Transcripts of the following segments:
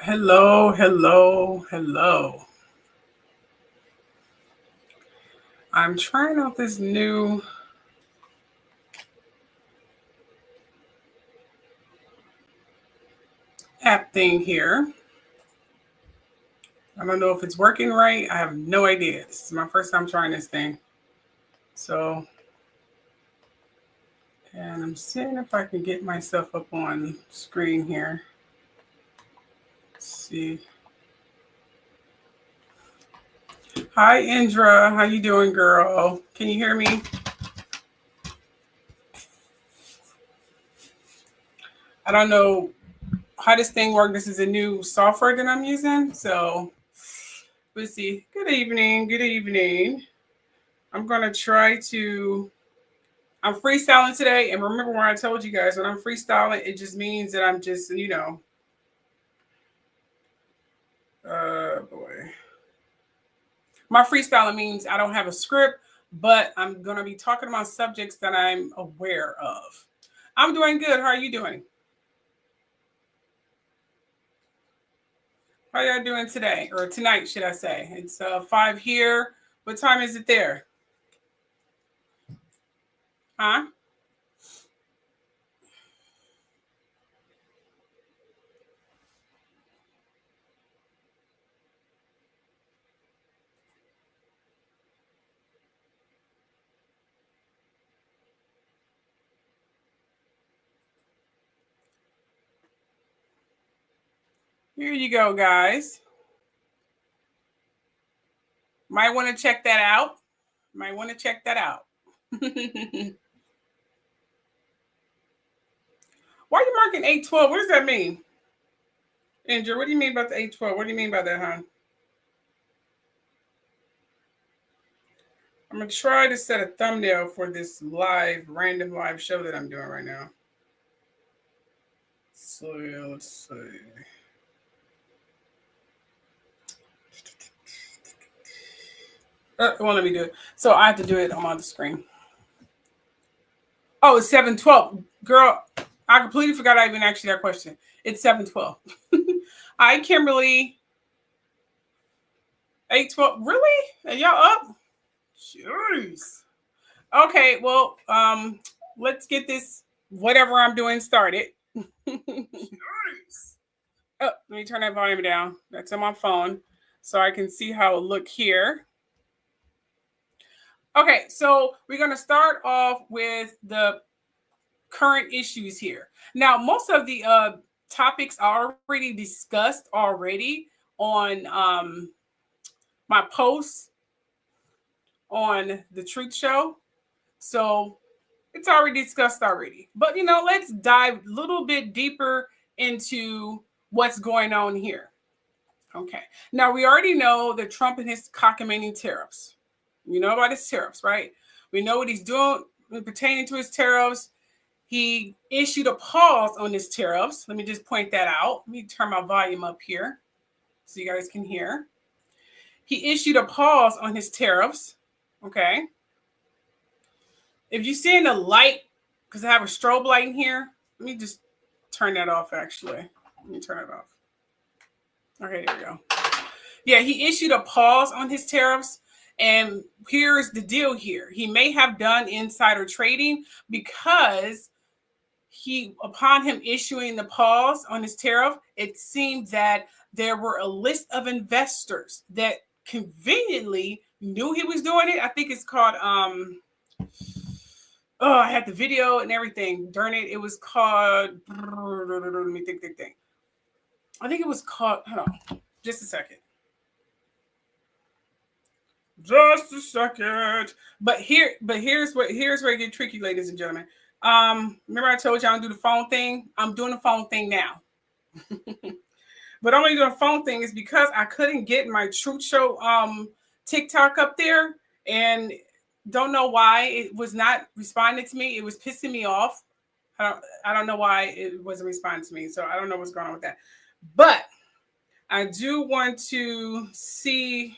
Hello, hello, hello. I'm trying out this new app thing here. I don't know if it's working right. I have no idea. This is my first time trying this thing. So, and I'm seeing if I can get myself up on screen here. Let's see. Hi, Indra. How you doing, girl? Can you hear me? I don't know how this thing works. This is a new software that I'm using. So, let's see. Good evening. Good evening. I'm going to try to I'm freestyling today, and remember when I told you guys when I'm freestyling, it just means that I'm just, boy. My freestyling means I don't have a script, but I'm gonna be talking about subjects that I'm aware of. I'm doing good. How are you doing? How are y'all doing today, or tonight, should I say? It's 5 here. What time is it there? Huh? Here you go, guys. Might want to check that out. Might want to check that out. Why are you marking 812? What does that mean? Andrew, what do you mean about the 812? What do you mean by that, hon? I'm going to try to set a thumbnail for this random live show that I'm doing right now. So, yeah, let's see. It won't let me do it. So I have to do it on the screen. Oh, it's 712. Girl, I completely forgot I even asked you that question. It's 712. Hi, Kimberly. 812. Really? Are y'all up? Jeez. Okay, well, let's get this whatever I'm doing started. Oh, let me turn that volume down. That's on my phone so I can see how it look here. Okay, so we're going to start off with the current issues here. Now, most of the topics are already discussed already on my posts on the Truth Show. So it's already discussed already. But, let's dive a little bit deeper into what's going on here. Okay. Now, we already know that Trump and his cockamamie tariffs. You know about his tariffs, right? We know what he's doing pertaining to his tariffs. He issued a pause on his tariffs. Let me just point that out. Let me turn my volume up here so you guys can hear. He issued a pause on his tariffs. Okay. If you see in the light, because I have a strobe light in here, let me just turn that off actually. Let me turn it off. Okay, there we go. Yeah, he issued a pause on his tariffs. And here's the deal here. He may have done insider trading because upon him issuing the pause on his tariff, it seemed that there were a list of investors that conveniently knew he was doing it. I think it's called, I had the video and everything. Darn it. It was called, let me think. I think it was called, hold on, just a second. Just a second. But here's where it gets tricky, ladies and gentlemen. Remember I told you I don't do the phone thing? I'm doing the phone thing now. But only doing the phone thing is because I couldn't get my Truth Show TikTok up there, and don't know why it was not responding to me. It was pissing me off. I don't know why it wasn't responding to me. So I don't know what's going on with that. But I do want to see.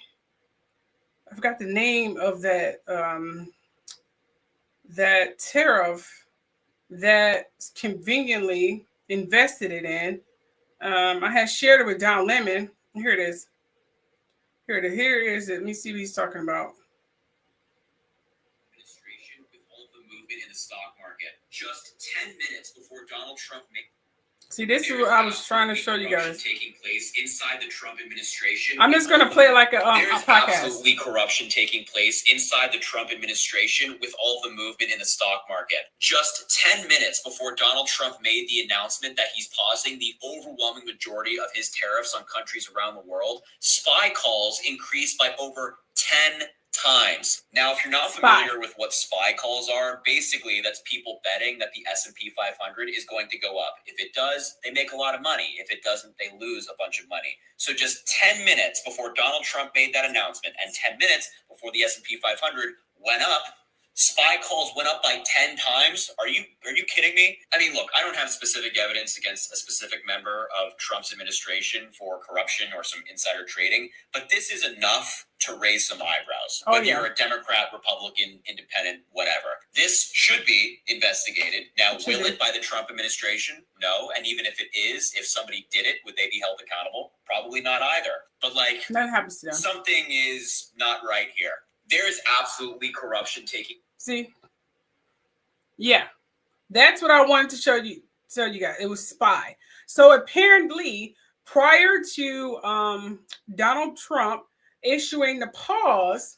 I forgot the name of that tariff that conveniently invested it in. I had shared it with Don Lemon. Here it is. Here it is. Here it is. Let me see what he's talking about. Administration with all the movement in the stock market just 10 minutes before Donald Trump made. See, this is what I was trying to show you guys. Taking place inside the Trump administration. I'm just going to play it like a There's podcast. Absolutely corruption taking place inside the Trump administration with all the movement in the stock market. Just 10 minutes before Donald Trump made the announcement that he's pausing the overwhelming majority of his tariffs on countries around the world, spy calls increased by over 10 times. Now, if you're not familiar with what spy calls are, basically that's people betting that the S&P 500 is going to go up. If it does, they make a lot of money. If it doesn't, they lose a bunch of money. So just 10 minutes before Donald Trump made that announcement and 10 minutes before the S&P 500 went up, spy calls went up by 10 times. Are you kidding me? I mean, look, I don't have specific evidence against a specific member of Trump's administration for corruption or some insider trading, but this is enough to raise some eyebrows. Whether you're a Democrat, Republican, independent, whatever. This should be investigated. Now, will it by the Trump administration? No. And even if it is, if somebody did it, would they be held accountable? Probably not either. But like, that happens to them. Something is not right here. There is absolutely corruption taking. See? Yeah. That's what I wanted to show you guys. It was spy. So apparently, prior to Donald Trump issuing the pause,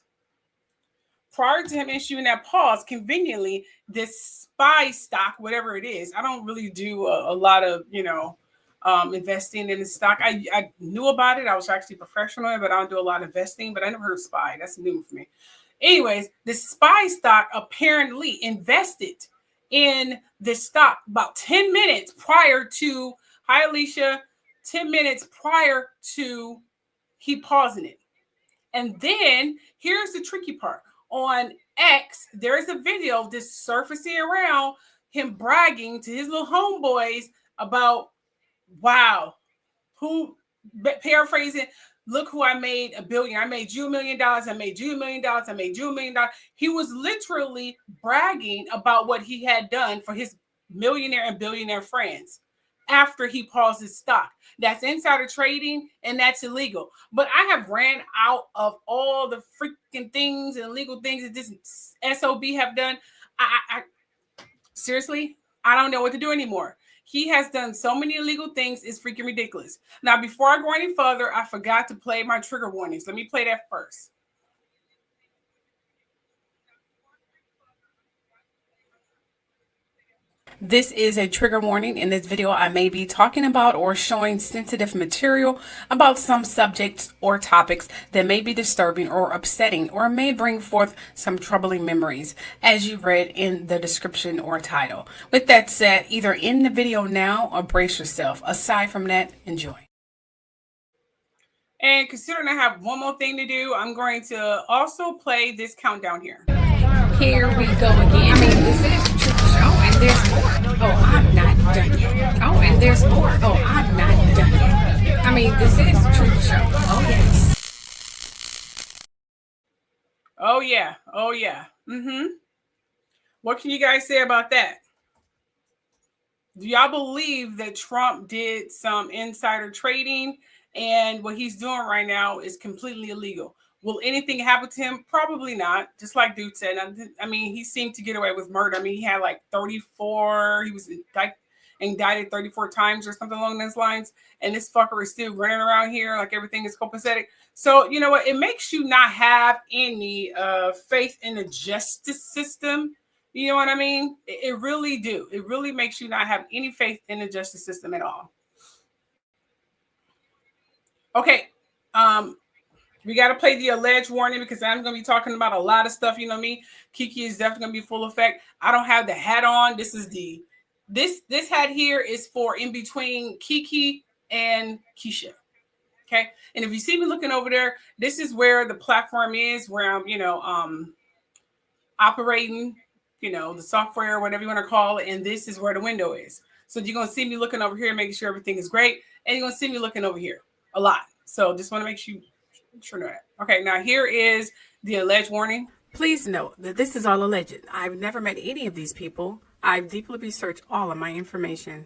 conveniently, this spy stock, whatever it is, I don't really do a lot of, investing in the stock. I knew about it. I was actually professional, but I don't do a lot of investing, but I never heard of spy. That's new for me. Anyways, the spy stock apparently invested in the stock about 10 minutes prior to, hi Alicia, 10 minutes prior to he pausing it. And then here's the tricky part. On X, there's a video just surfacing around him bragging to his little homeboys about, wow, paraphrasing, look who I made $1 billion. I made you $1 million. I made you $1 million. I made you $1 million. He was literally bragging about what he had done for his millionaire and billionaire friends after he paused his stock. That's insider trading and that's illegal. But I have ran out of all the freaking things and legal things that this SOB have done. I seriously, I don't know what to do anymore. He has done so many illegal things. It's freaking ridiculous. Now, before I go any further, I forgot to play my trigger warnings. Let me play that first. This is a trigger warning. In this video, I may be talking about or showing sensitive material about some subjects or topics that may be disturbing or upsetting or may bring forth some troubling memories, as you read in the description or title. With that said, either end the video now or brace yourself. Aside from that, enjoy. And considering I have one more thing to do, I'm going to also play this countdown here. Here we go again. I mean, this is the truth show, and there's more. Oh, I'm not done yet. Oh, and there's more. Oh, I'm not done yet. I mean, this is the truth show. Oh, yes. Oh, yeah. Oh, yeah. What can you guys say about that? Do y'all believe that Trump did some insider trading and what he's doing right now is completely illegal? Will anything happen to him? Probably not. Just like Dude said. I mean, he seemed to get away with murder. I mean, he had like 34. He was indicted 34 times or something along those lines. And this fucker is still running around here like everything is copacetic. So, you know what? It makes you not have any faith in the justice system. You know what I mean? It really do. It really makes you not have any faith in the justice system at all. Okay. We got to play the alleged warning because I'm going to be talking about a lot of stuff. You know me. Kiki is definitely going to be full effect. I don't have the hat on. This is this hat here is for in between Kiki and Keisha. Okay. And if you see me looking over there, this is where the platform is where I'm, operating, the software, whatever you want to call it. And this is where the window is. So you're going to see me looking over here, making sure everything is great. And you're going to see me looking over here a lot. So just want to make sure know that. Okay, now here is the alleged warning. Please note that this is all alleged. I've never met any of these people. I've deeply researched all of my information.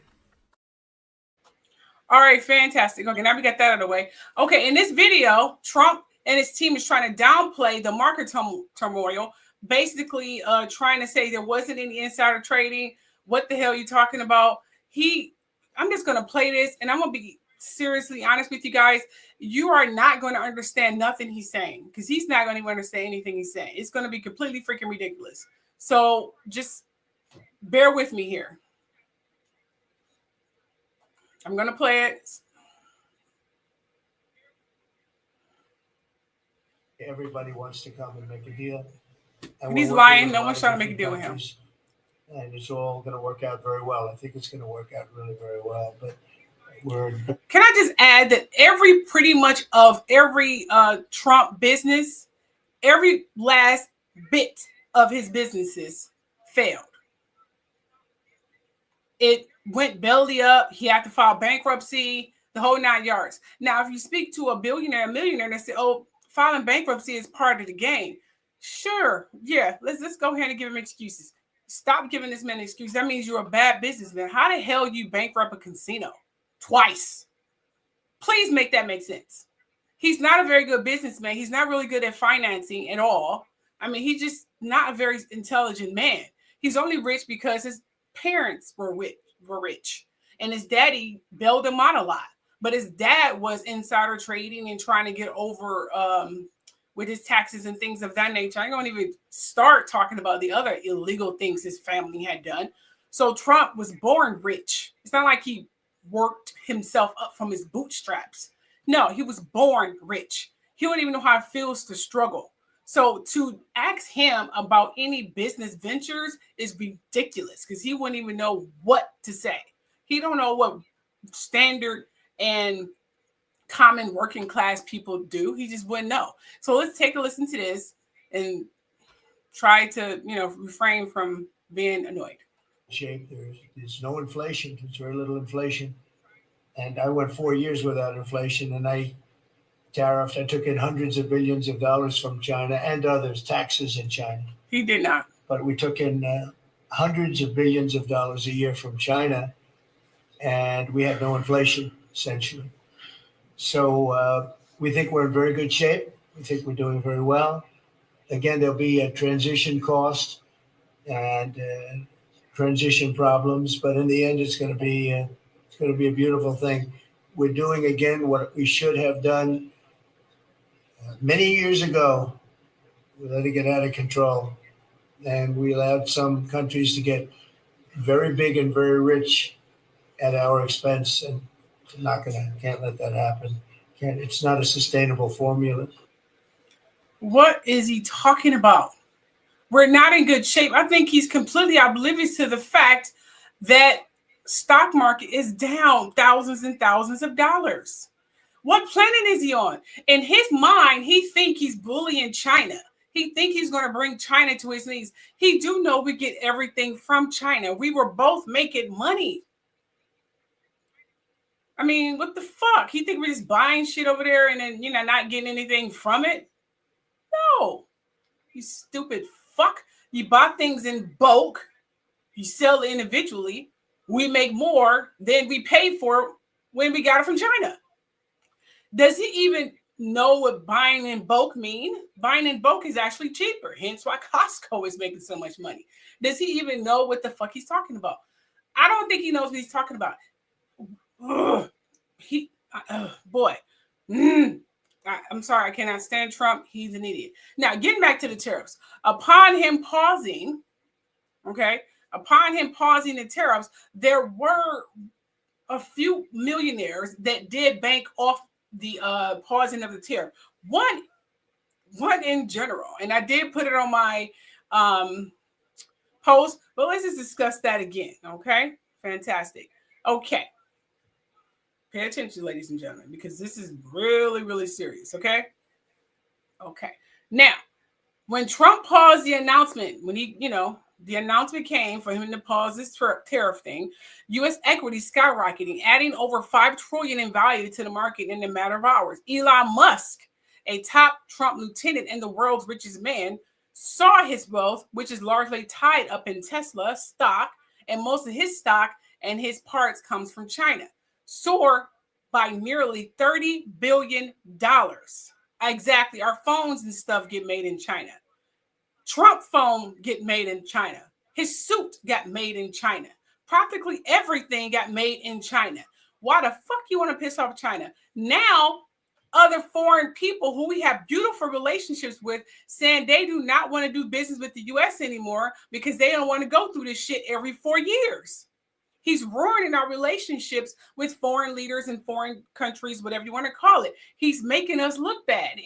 All right, fantastic. Okay, now we got that out of the way. Okay, in this video, Trump and his team is trying to downplay the market turmoil, basically trying to say there wasn't any insider trading. What the hell are you talking about? I'm just going to play this, and I'm going to be seriously honest with you guys. You are not going to understand nothing he's saying, because he's not going to understand anything he's saying. It's going to be completely freaking ridiculous. So just bear with me here. I'm going to play it. Everybody wants to come and make a deal. And he's lying. No one's trying to make a deal with him. And it's all going to work out very well. I think it's going to work out really very well. But can I just add that pretty much every Trump business, every last bit of his businesses failed. It went belly up. He had to file bankruptcy, the whole 9 yards. Now, if you speak to a billionaire, a millionaire, they say, "Oh, filing bankruptcy is part of the game." Sure, yeah. Let's go ahead and give him excuses. Stop giving this man excuses. That means you're a bad businessman. How the hell you bankrupt a casino twice? Please make that make sense. He's not a very good businessman. He's not really good at financing at all. I mean, he's just not a very intelligent man. He's only rich because his parents were rich, and his daddy bailed him out a lot. But his dad was insider trading and trying to get over with his taxes and things of that nature. I don't even start talking about the other illegal things his family had done. So Trump was born rich. It's not like he worked himself up from his bootstraps. No, he was born rich. He wouldn't even know how it feels to struggle. So to ask him about any business ventures is ridiculous, because he wouldn't even know what to say. He don't know what standard and common working class people do. He just wouldn't know. So let's take a listen to this and try to, refrain from being annoyed. Shape. There's no inflation. There's very little inflation. And I went 4 years without inflation, and I took in hundreds of billions of dollars from China and others, taxes in China. He did not. But we took in hundreds of billions of dollars a year from China, and we had no inflation, essentially. So we think we're in very good shape. We think we're doing very well. Again, there'll be a transition cost and transition problems, but in the end, it's going to be a beautiful thing. We're doing again what we should have done many years ago. We let it get out of control, and we allowed some countries to get very big and very rich at our expense, and can't let that happen. It's not a sustainable formula. What is he talking about? We're not in good shape. I think he's completely oblivious to the fact that stock market is down thousands and thousands of dollars. What planet is he on? In his mind, he think he's bullying China. He think he's going to bring China to his knees. He do know we get everything from China. We were both making money. I mean, what the fuck? He think we're just buying shit over there and then, not getting anything from it? No. You stupid fuck. You buy things in bulk. You sell it individually. We make more than we paid for when we got it from China. Does he even know what buying in bulk mean? Buying in bulk is actually cheaper. Hence why Costco is making so much money. Does he even know what the fuck he's talking about? I don't think he knows what he's talking about. I'm sorry, I cannot stand Trump. He's an idiot. Now, getting back to the tariffs. Upon him pausing the tariffs, there were a few millionaires that did bank off the pausing of the tariff. One in general, and I did put it on my post, but let's just discuss that again. Okay, fantastic. Okay, pay attention, ladies and gentlemen, because this is really, really serious. Okay. Now, when Trump paused the announcement, the announcement came for him to pause this tariff thing, U.S. equity skyrocketing, adding over $5 trillion in value to the market in a matter of hours. Elon Musk, a top Trump lieutenant and the world's richest man, saw his wealth, which is largely tied up in Tesla stock, and most of his stock and his parts comes from China, soar by nearly $30 billion. Exactly. Our phones and stuff get made in China. Trump phone get made in China. His suit got made in China. Practically everything got made in China. Why the fuck you want to piss off China? Now, other foreign people who we have beautiful relationships with saying they do not want to do business with the U.S. anymore because they don't want to go through this shit every 4 years. He's ruining our relationships with foreign leaders and foreign countries, whatever you want to call it. He's making us look bad.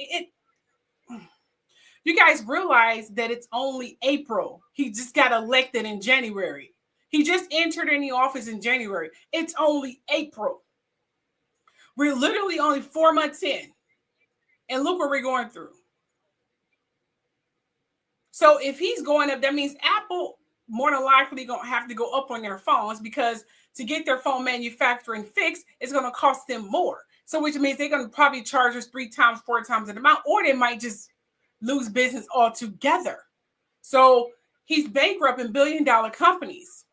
You guys realize that it's only April. He just got elected in January. He just entered in the office in January. It's only April. We're literally only 4 months in. And look what we're going through. So if he's going up, that means Apple more than likely going to have to go up on their phones because to get their phone manufacturing fixed, it's going to cost them more. So which means they're going to probably charge us 3 times, 4 times the amount, or they might just lose business altogether. So he's bankrupting billion-dollar companies.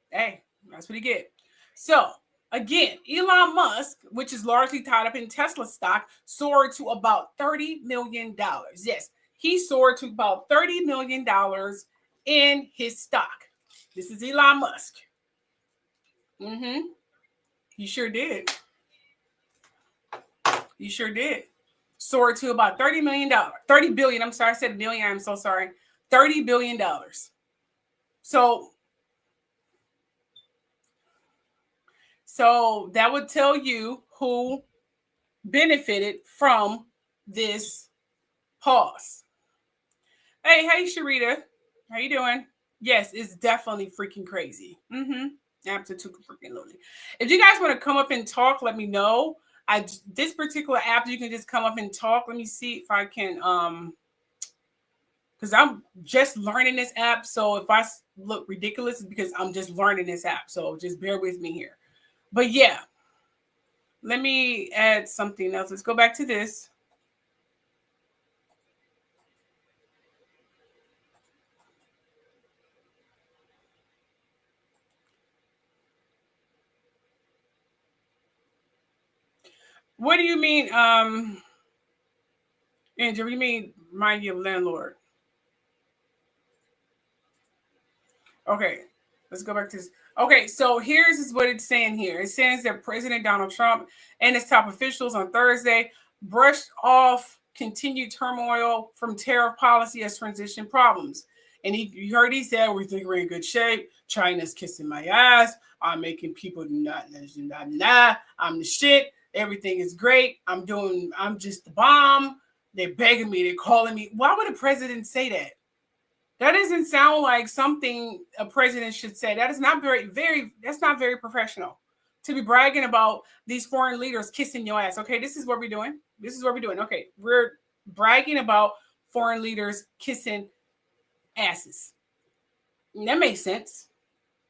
Hey, that's what he get. So again, Elon Musk, which is largely tied up in Tesla stock, soared to about $30 million. Yes, he soared to about $30 million in his stock. This is Elon Musk. He sure did. He sure did. Soared to about $30 million. $30 billion. I'm sorry, I said million. I'm so sorry. $30 billion. So that would tell you who benefited from this pause. Hey, Sharita. How you doing? Yes, it's definitely freaking crazy. Absolutely freaking loaded. If you guys want to come up and talk, let me know. This particular app, you can just come up and talk. Let me see if I can, because I'm just learning this app. So if I look ridiculous, it's because I'm just learning this app. So just bear with me here. But yeah, let me add something else. Let's go back to this. What do you mean, Andrew? You mean remind you of landlord? Okay, let's go back to this. Okay, so here's what it's saying here. It says that President Donald Trump and his top officials on Thursday brushed off continued turmoil from tariff policy as transition problems. And you heard he said, we think we're in good shape. China's kissing my ass. I'm making people I'm the shit. Everything is great. I'm just the bomb. They're begging me. They're calling me. Why would a president say that? That doesn't sound like something a president should say. That is not that's not very professional to be bragging about these foreign leaders kissing your ass. Okay, this is what we're doing. Okay, we're bragging about foreign leaders kissing asses. That makes sense.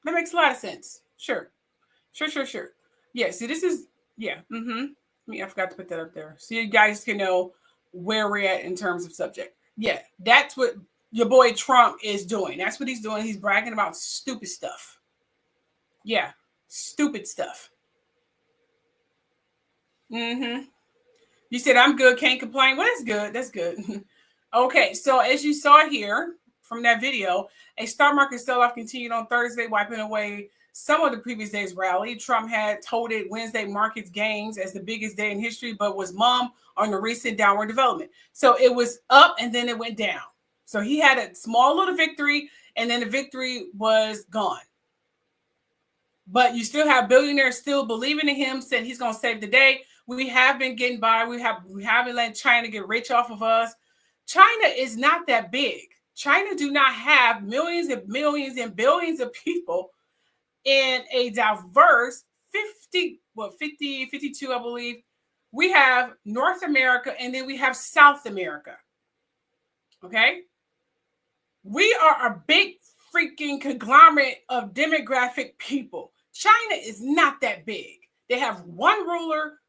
That makes a lot of sense. Sure. Yeah, see, this is, yeah. I forgot to put that up there. So you guys can know where we're at in terms of subject. Yeah, that's what your boy Trump is doing. That's what he's doing. He's bragging about stupid stuff. Yeah, stupid stuff. You said, I'm good, can't complain. Well, that's good. That's good. Okay, so as you saw here from that video, a stock market sell-off continued on Thursday, wiping away some of the previous day's rally. Trump had touted Wednesday markets gains as the biggest day in history, but was mum on the recent downward development. So it was up and then it went down. So he had a small little victory and then the victory was gone. But you still have billionaires still believing in him, saying he's going to save the day. We have been getting by. We haven't let China get rich off of us. China is not that big. China do not have millions and millions and billions of people in a diverse 52, I believe. We have North America and then we have South America. Okay? We are a big freaking conglomerate of demographic people. China is not that big. They have one ruler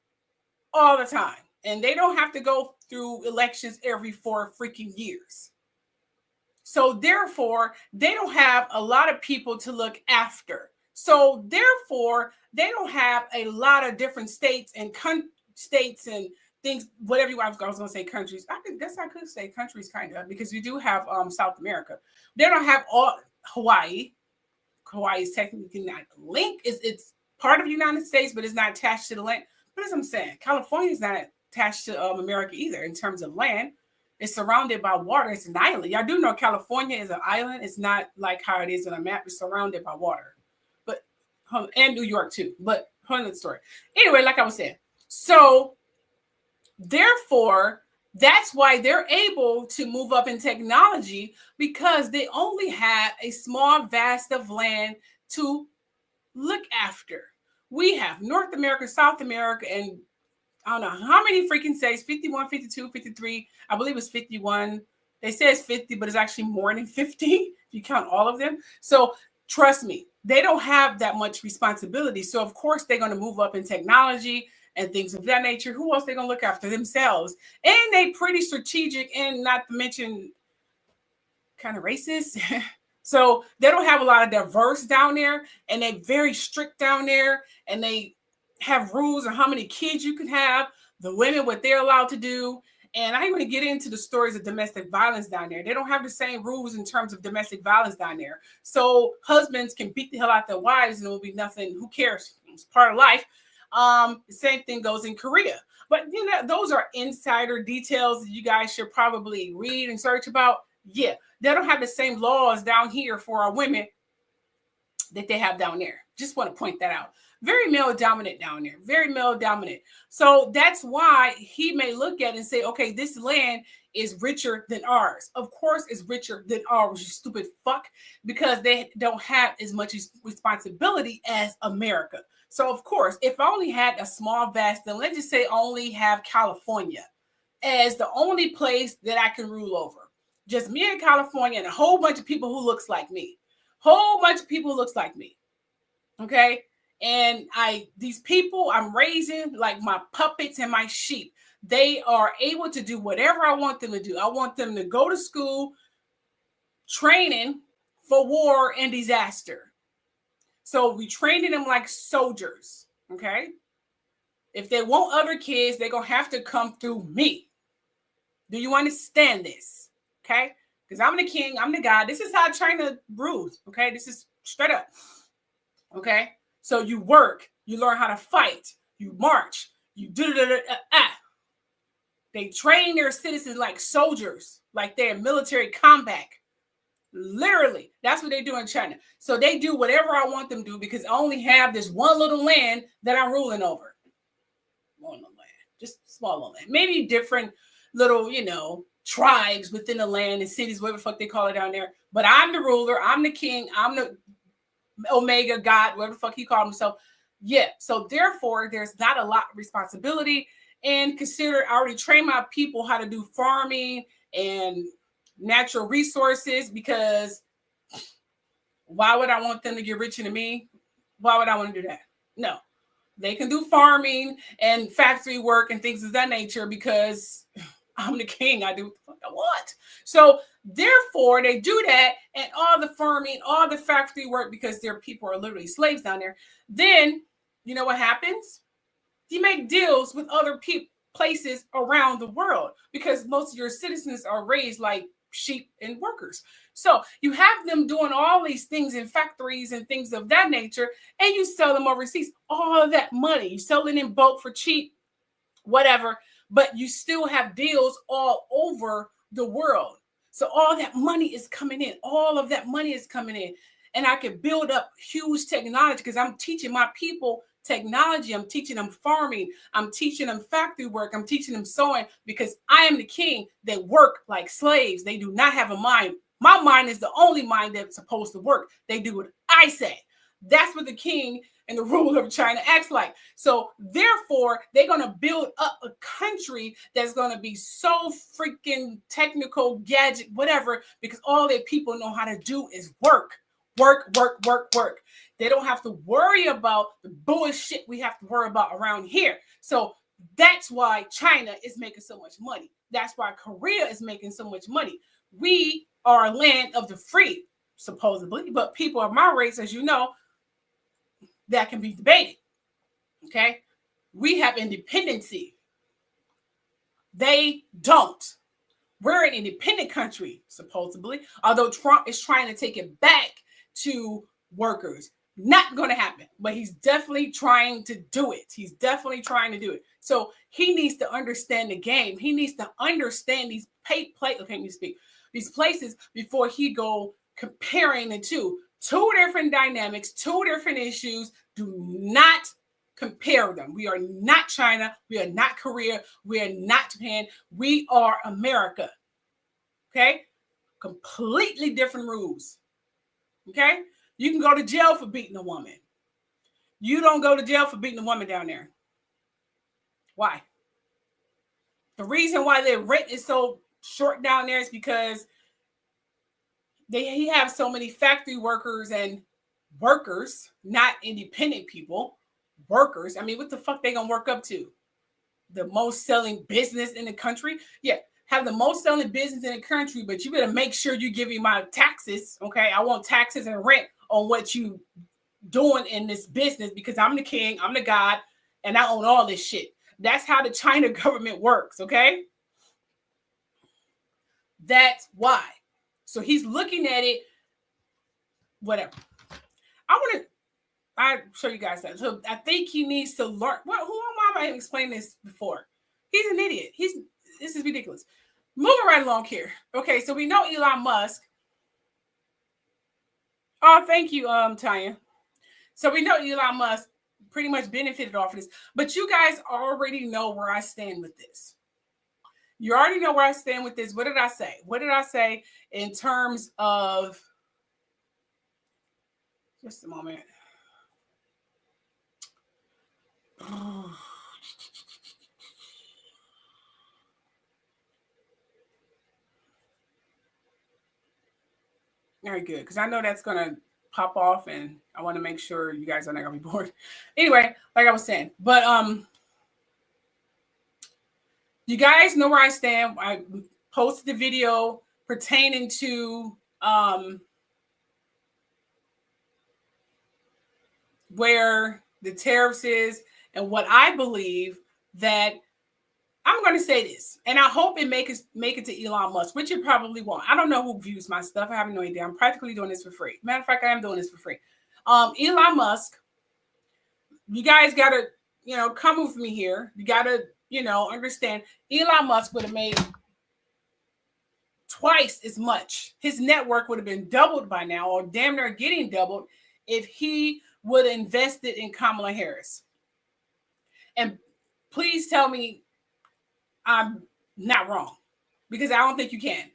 all the time, and they don't have to go through elections every 4 freaking years. So therefore, they don't have a lot of people to look after. So therefore, they don't have a lot of different states and states and things, whatever you want. I was going to say countries. I guess I could say countries kind of, because we do have South America. They don't have all Hawaii. Hawaii is technically not linked. It's part of the United States, but it's not attached to the land. But as I'm saying, California is not attached to America either in terms of land. It's surrounded by water. It's an island. Y'all do know California is an island. It's not like how it is on a map. It's surrounded by water. But and New York too. But hold on the story. Anyway, like I was saying, so therefore, that's why they're able to move up in technology, because they only have a small vast of land to look after. We have North America, South America, and I don't know how many freaking states, 51, 52, 53. I believe it's 51. They say it's 50, but it's actually more than 50 if you count all of them. So trust me, they don't have that much responsibility. So of course they're going to move up in technology and things of that nature. Who else they going to look after? Themselves. And they pretty strategic, and not to mention kind of racist. So they don't have a lot of diverse down there, and they're very strict down there, and they have rules on how many kids you can have, the women, what they're allowed to do. And I ain't going to get into the stories of domestic violence down there. They don't have the same rules in terms of domestic violence down there. So husbands can beat the hell out their wives and it will be nothing. Who cares? It's part of life. The same thing goes in Korea. But you know, those are insider details that you guys should probably read and search about. Yeah, they don't have the same laws down here for our women that they have down there. Just want to point that out. Very male dominant down there, very male dominant. So that's why he may look at it and say, okay, this land is richer than ours. Of course it's richer than ours, you stupid fuck, because they don't have as much responsibility as America. So of course, if I only had a small vast, then let's just say only have California as the only place that I can rule over. Just me in California and a whole bunch of people who looks like me. Whole bunch of people who looks like me. Okay? And these people I'm raising like my puppets and my sheep. They are able to do whatever I want them to do. I want them to go to school, training for war and disaster. So we training them like soldiers, okay? If they want other kids, they're going to have to come through me. Do you understand this? Okay? Because I'm the king, I'm the god. This is how China rules, okay? This is straight up, okay? So you work, you learn how to fight, you march, you do. They train their citizens like soldiers, like they're in military combat. Literally, that's what they do in China. So they do whatever I want them to do because I only have this one little land that I'm ruling over. One little land, just small little land. Maybe different little, tribes within the land and cities, whatever the fuck they call it down there. But I'm the ruler, I'm the king, I'm the Omega God, whatever the fuck he called himself. Yeah. So therefore, there's not a lot of responsibility. And consider, I already trained my people how to do farming and natural resources, because why would I want them to get richer than me? Why would I want to do that? No. They can do farming and factory work and things of that nature because I'm the king. I do what the fuck I want. So therefore, they do that, and all the farming, all the factory work, because their people are literally slaves down there. Then, you know what happens? You make deals with other places around the world because most of your citizens are raised like sheep and workers. So you have them doing all these things in factories and things of that nature, and you sell them overseas. All of that money, you sell it in bulk for cheap, whatever, but you still have deals all over the world. So all that money is coming in. All of that money is coming in. And I can build up huge technology because I'm teaching my people technology. I'm teaching them farming. I'm teaching them factory work. I'm teaching them sewing because I am the king. They work like slaves. They do not have a mind. My mind is the only mind that's supposed to work. They do what I say. That's what the king and the ruler of China acts like. So therefore, they're going to build up a country that's going to be so freaking technical, gadget, whatever, because all their people know how to do is work. Work. They don't have to worry about the bullshit we have to worry about around here. So that's why China is making so much money. That's why Korea is making so much money. We are a land of the free, supposedly, but people of my race, as you know, that can be debated. Okay? We have independency. They don't. We're an independent country, supposedly, although Trump is trying to take it back to workers. Not going to happen, but he's definitely trying to do it. He's definitely trying to do it. So he needs to understand the game. He needs to understand these these places before he go comparing the two. Two different dynamics, two different issues. Do not compare them. We are not China. We are not Korea. We are not Japan. We are America. Okay? Completely different rules. Okay? You can go to jail for beating a woman. You don't go to jail for beating a woman down there. Why? The reason why their rent is so short down there is because he have so many factory workers and workers, not independent people, workers. I mean, what the fuck they gonna work up to? The most selling business in the country? Yeah, have the most selling business in the country, but you better make sure you give me my taxes, okay? I want taxes and rent on what you doing in this business because I'm the king, I'm the god, and I own all this shit. That's how the China government works, okay? That's why. So he's looking at it, whatever. I'll show you guys that. So I think he needs to learn. Who am I explaining this before? He's an idiot. This is ridiculous. Moving right along here. Okay, so we know Elon Musk. Oh, thank you, Tanya. So we know Elon Musk pretty much benefited off of this, but you guys already know where I stand with this. You already know where I stand with this. What did I say? What did I say in terms of, just a moment. All right, good. Because I know that's going to pop off and I want to make sure you guys are not going to be bored. Anyway, like I was saying, but you guys know where I stand. I posted the video pertaining to where the tariffs is and what I believe that I'm going to say this, and I hope it make it to Elon Musk, which it probably won't. I don't know who views my stuff. I have no idea. I'm practically doing this for free. Matter of fact, I am doing this for free. Elon Musk, you guys got to, come with me here. You got to, understand Elon Musk would have made twice as much. His network would have been doubled by now, or damn near getting doubled, if he would have invested in Kamala Harris. And please tell me I'm not wrong, because I don't think you can.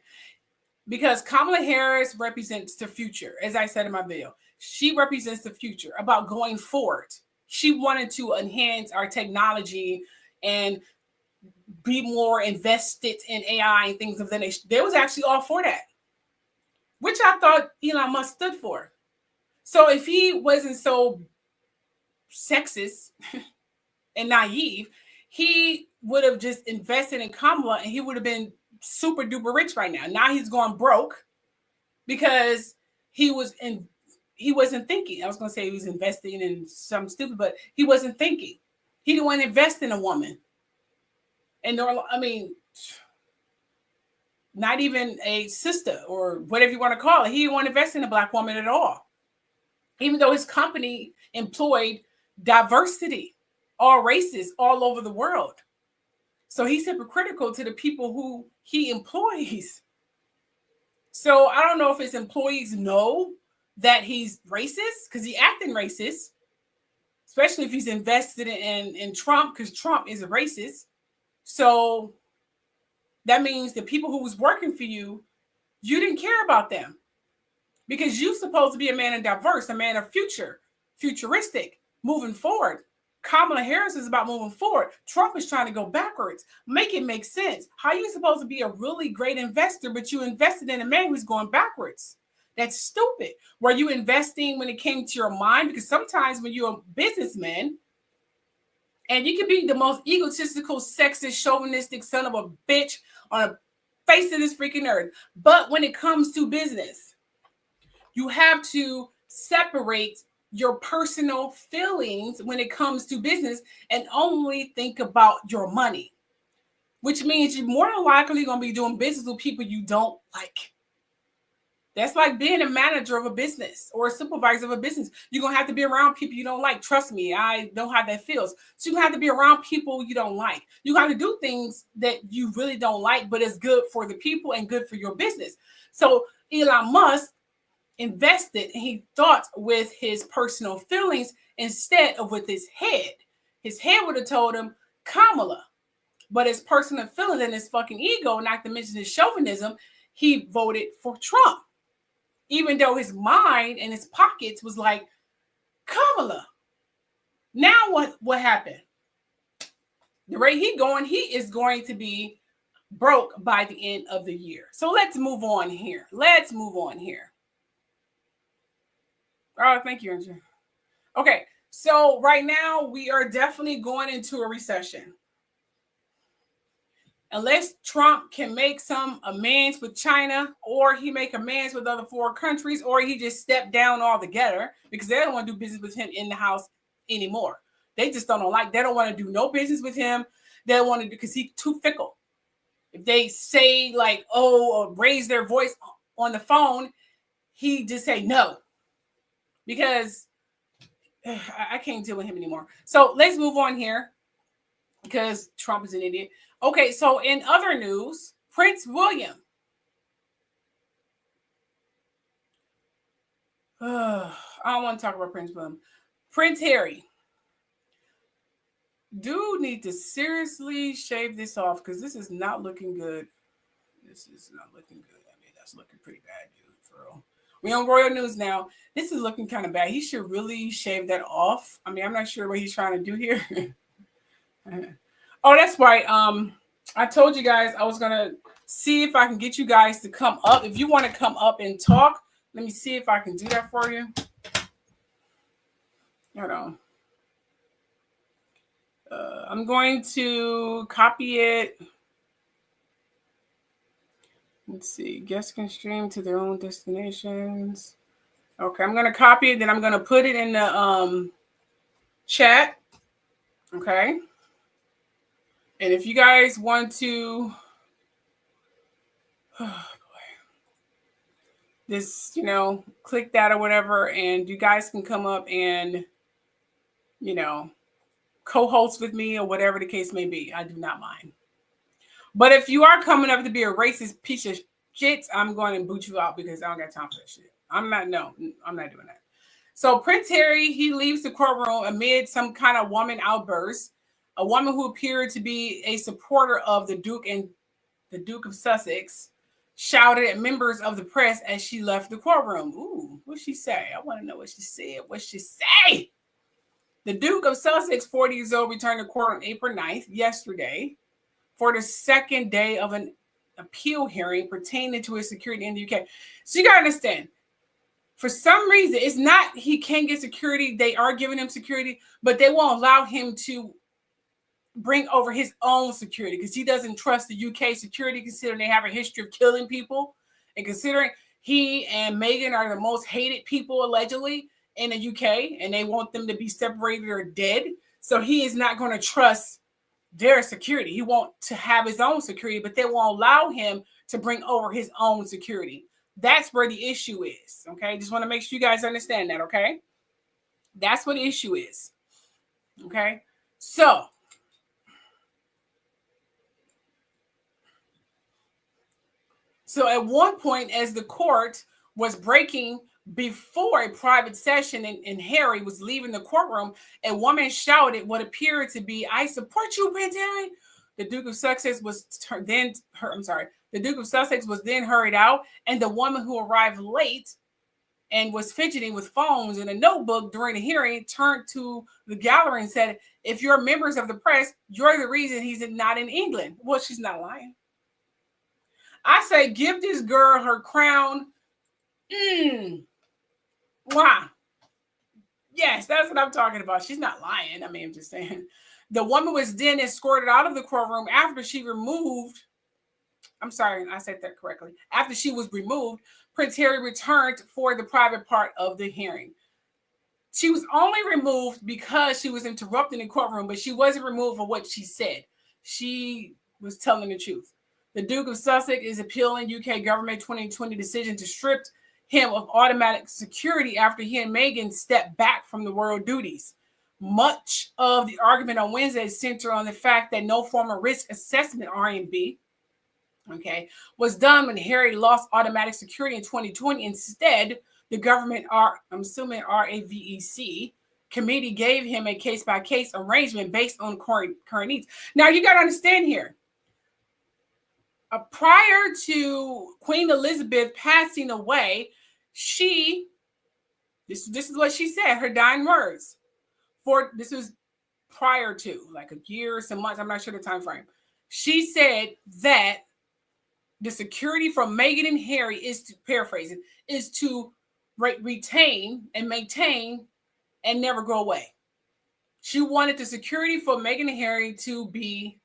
Because Kamala Harris represents the future, as I said in my video. She represents the future about going forward. She wanted to enhance our technology and be more invested in AI and things of that nature. They was actually all for that, which I thought Elon Musk stood for. So if he wasn't so sexist and naive, he would have just invested in Kamala and he would have been super duper rich right now. Now he's going broke because he wasn't thinking. I was going to say he was investing in something stupid, but he wasn't thinking. He didn't want to invest in a woman. And not even a sister or whatever you want to call it. He didn't want to invest in a black woman at all. Even though his company employed diversity, all races, all over the world. So he's hypocritical to the people who he employs. So I don't know if his employees know that he's racist, because he's acting racist, especially if he's invested in Trump, because Trump is a racist. So that means the people who was working for you, you didn't care about them, because you're supposed to be a man of diverse, a man of futuristic, moving forward. Kamala Harris is about moving forward. Trump is trying to go backwards. Make it make sense. How are you supposed to be a really great investor, but you invested in a man who's going backwards? That's stupid. Were you investing when it came to your mind? Because sometimes when you're a businessman, and you can be the most egotistical, sexist, chauvinistic son of a bitch on the face of this freaking earth. But when it comes to business, you have to separate your personal feelings when it comes to business and only think about your money, which means you're more than likely going to be doing business with people you don't like. That's like being a manager of a business or a supervisor of a business. You're going to have to be around people you don't like. Trust me, I know how that feels. So you have to be around people you don't like. You have to do things that you really don't like, but it's good for the people and good for your business. So Elon Musk invested, and he thought with his personal feelings instead of with his head. His head would have told him Kamala, but his personal feelings and his fucking ego, not to mention his chauvinism, he voted for Trump. Even though his mind and his pockets was like, Kamala. Now what happened? The rate he is going to be broke by the end of the year. So let's move on here. Oh, thank you, Andrew. Okay, so right now we are definitely going into a recession. Unless Trump can make some amends with China, or he make amends with other foreign countries, or he just step down altogether because they don't want to do business with him in the house anymore. They just don't like. They don't want to do no business with him. They don't want to do because he's too fickle. If they say like, or raise their voice on the phone, he just say no because I can't deal with him anymore. So let's move on here because Trump is an idiot. Okay, so in other news, Prince William. I don't want to talk about Prince William. Prince Harry. Dude need to seriously shave this off because this is not looking good. This is not looking good. I mean, that's looking pretty bad, dude, for real. We on Royal News now. This is looking kind of bad. He should really shave that off. I mean, I'm not sure what he's trying to do here. Oh, that's right. I told you guys I was gonna see if I can get you guys to come up. If you want to come up and talk, let me see if I can do that for you. Hold on. I'm going to copy it. Let's see. Guests can stream to their own destinations. Okay, I'm gonna copy it. Then I'm gonna put it in the chat. Okay. And if you guys want to, oh boy, this, click that or whatever, and you guys can come up and, co-host with me or whatever the case may be. I do not mind. But if you are coming up to be a racist piece of shit, I'm going to boot you out because I don't got time for that shit. I'm not doing that. So Prince Harry, he leaves the courtroom amid some kind of woman outburst. A woman who appeared to be a supporter of the Duke and the Duke of Sussex shouted at members of the press as she left the courtroom. Ooh, what'd she say? I want to know what she said. What'd she say? The Duke of Sussex, 40 years old, returned to court on April 9th, yesterday, for the second day of an appeal hearing pertaining to his security in the UK. So you got to understand, for some reason, it's not he can't get security. They are giving him security, but they won't allow him to bring over his own security because he doesn't trust the UK security, considering they have a history of killing people, and considering he and Meghan are the most hated people allegedly in the UK, and they want them to be separated or dead. So he is not going to trust their security. He wants to have his own security, but they won't allow him to bring over his own security. That's where the issue is. Okay, just want to make sure you guys understand that. Okay, that's what the issue is. Okay, so at one point, as the court was breaking before a private session and Harry was leaving the courtroom, a woman shouted what appeared to be, "I support you, Prince Harry." The Duke of Sussex was then hurried out, and the woman who arrived late and was fidgeting with phones and a notebook during the hearing turned to the gallery and said, "If you're members of the press, you're the reason he's not in England." Well, she's not lying. I say, give this girl her crown. Why? Yes, that's what I'm talking about. She's not lying. I mean, I'm just saying. The woman was then escorted out of the courtroom after she removed. I'm sorry, I said that correctly. After she was removed, Prince Harry returned for the private part of the hearing. She was only removed because she was interrupting the courtroom, but she wasn't removed for what she said. She was telling the truth. The Duke of Sussex is appealing UK government 2020 decision to strip him of automatic security after he and Meghan stepped back from the royal duties. Much of the argument on Wednesday centered on the fact that no form of risk assessment, RMB, was done when Harry lost automatic security in 2020. Instead, the government, I'm assuming RAVEC, committee gave him a case-by-case arrangement based on current needs. Now, you got to understand here, prior to Queen Elizabeth passing away, this is what she said, her dying words. This was prior to, like a year or some months, I'm not sure the time frame. She said that the security from Meghan and Harry is, to paraphrase it, is to retain and maintain and never go away. She wanted the security for Meghan and Harry to be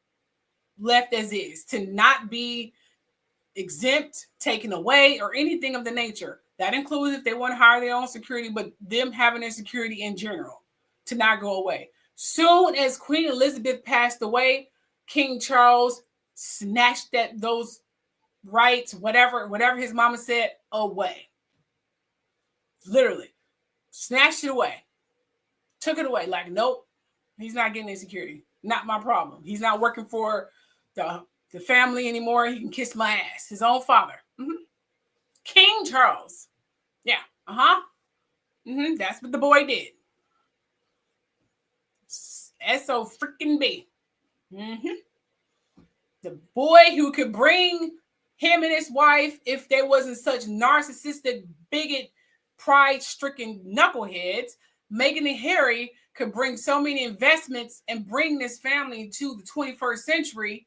left as is, to not be exempt, taken away, or anything of the nature. That includes if they want to hire their own security, but them having their security in general to not go away. Soon as Queen Elizabeth passed away, King Charles snatched those rights, whatever his mama said, away. Literally snatched it away, took it away. Like, nope, he's not getting any security. Not my problem. He's not working for the family anymore. He can kiss my ass. His own father. King Charles. Yeah. That's what the boy did. S-O freaking B. The boy who could bring him and his wife, if they wasn't such narcissistic, bigot, pride-stricken knuckleheads, Meghan and Harry could bring so many investments and bring this family to the 21st century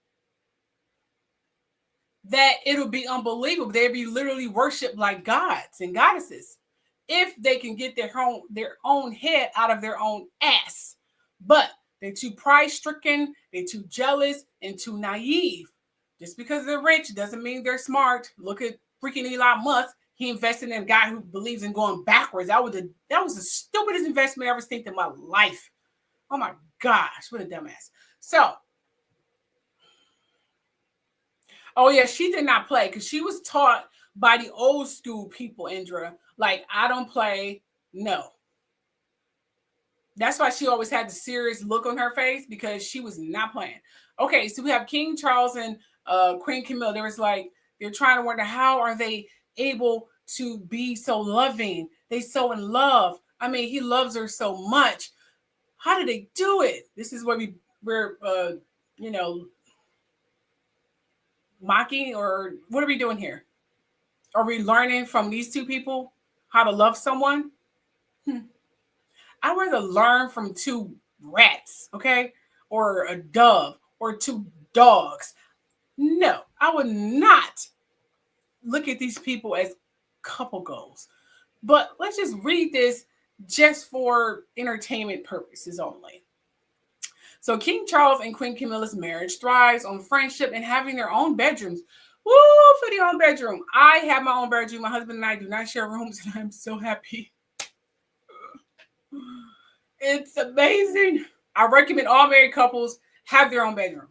that it'll be unbelievable. They'd be literally worshipped like gods and goddesses if they can get their own head out of their own ass. But they're too pride-stricken, they're too jealous, and too naive. Just because they're rich doesn't mean they're smart. Look at freaking Elon Musk. He invested in a guy who believes in going backwards. That was the stupidest investment I ever seen in my life. Oh my gosh, what a dumbass. So, oh yeah, she did not play because she was taught by the old school people, Indra. Like, I don't play, no. That's why she always had the serious look on her face, because she was not playing. Okay, so we have King Charles and Queen Camilla. They're trying to wonder, how are they able to be so loving? They so in love. I mean, he loves her so much. How did they do it? This is where we're mocking, or what are we doing here? Are we learning from these two people how to love someone? I'd rather learn from two rats, okay? Or a dove, or two dogs. No, I would not look at these people as couple goals. But let's just read this just for entertainment purposes only. So King Charles and Queen Camilla's marriage thrives on friendship and having their own bedrooms. Woo, for the own bedroom. I have my own bedroom. My husband and I do not share rooms, and I'm so happy. It's amazing. I recommend all married couples have their own bedroom.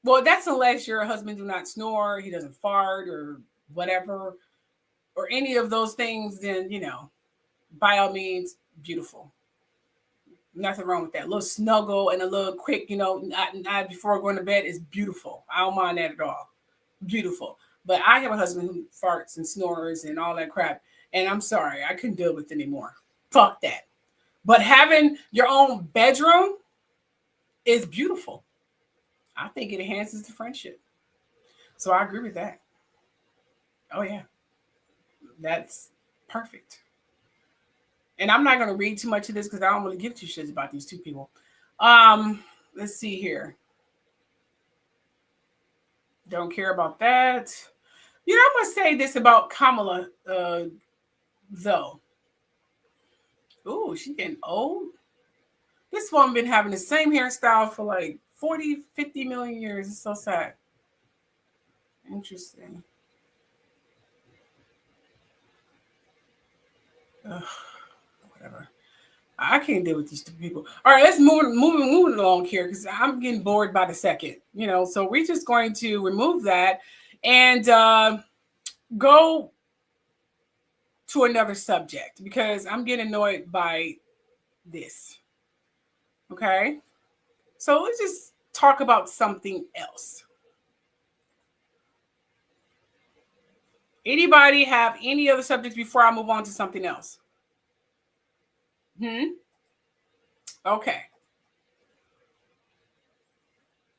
Well, that's unless your husband do not snore, he doesn't fart or whatever, or any of those things, then, by all means, beautiful. Nothing wrong with that. A little snuggle and a little quick, not before going to bed is beautiful. I don't mind that at all. Beautiful. But I have a husband who farts and snores and all that crap. And I'm sorry, I couldn't deal with it anymore. Fuck that. But having your own bedroom is beautiful. I think it enhances the friendship. So I agree with that. Oh, yeah. That's perfect. And I'm not going to read too much of this because I don't really give two shits about these two people. Let's see here. Don't care about that. I'm going to say this about Kamala, though. Ooh, she getting old. This woman been having the same hairstyle for like 40, 50 million years. It's so sad. Interesting. Whatever. I can't deal with these two people. All right, let's moving along here because I'm getting bored by the second. So we're just going to remove that and go to another subject because I'm getting annoyed by this. Okay, so let's just talk about something else. Anybody have any other subjects before I move on to something else? Okay.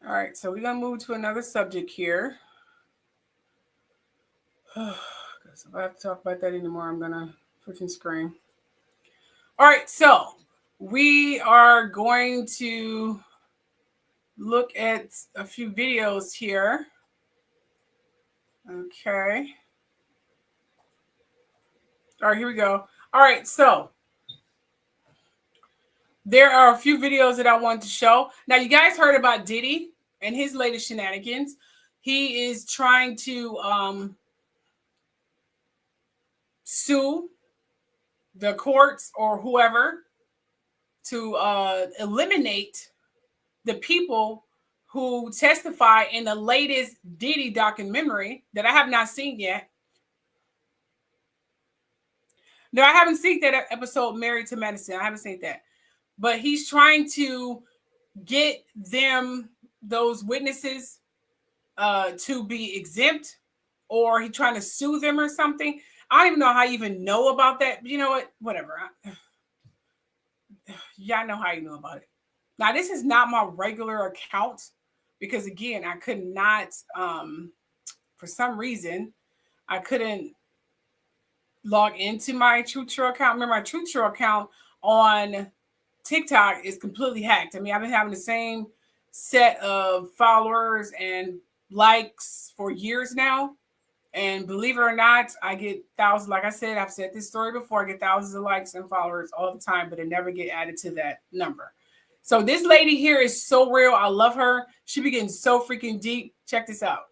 All right, so we're gonna move to another subject here. Because if I have to talk about that anymore, I'm gonna freaking scream. All right, so we are going to look at a few videos here. Okay. All right, here we go. All right, so there are a few videos that I want to show. Now, you guys heard about Diddy and his latest shenanigans. He is trying to sue the courts or whoever to eliminate the people who testify in the latest Diddy documentary that I have not seen yet. No, I haven't seen that episode, Married to Medicine. I haven't seen that. But he's trying to get those witnesses to be exempt, or he's trying to sue them or something. I don't even know how you even know about that. But you know what? Whatever. Y'all know how you know about it. Now, this is not my regular account because, again, I could not, for some reason, I couldn't log into my Truth Show account. Remember, my Truth Show account on TikTok is completely hacked. I mean, I've been having the same set of followers and likes for years now. And believe it or not, I get thousands. Like I said, I've said this story before. I get thousands of likes and followers all the time, but it never get added to that number. So this lady here is so real. I love her. She be getting so freaking deep. Check this out.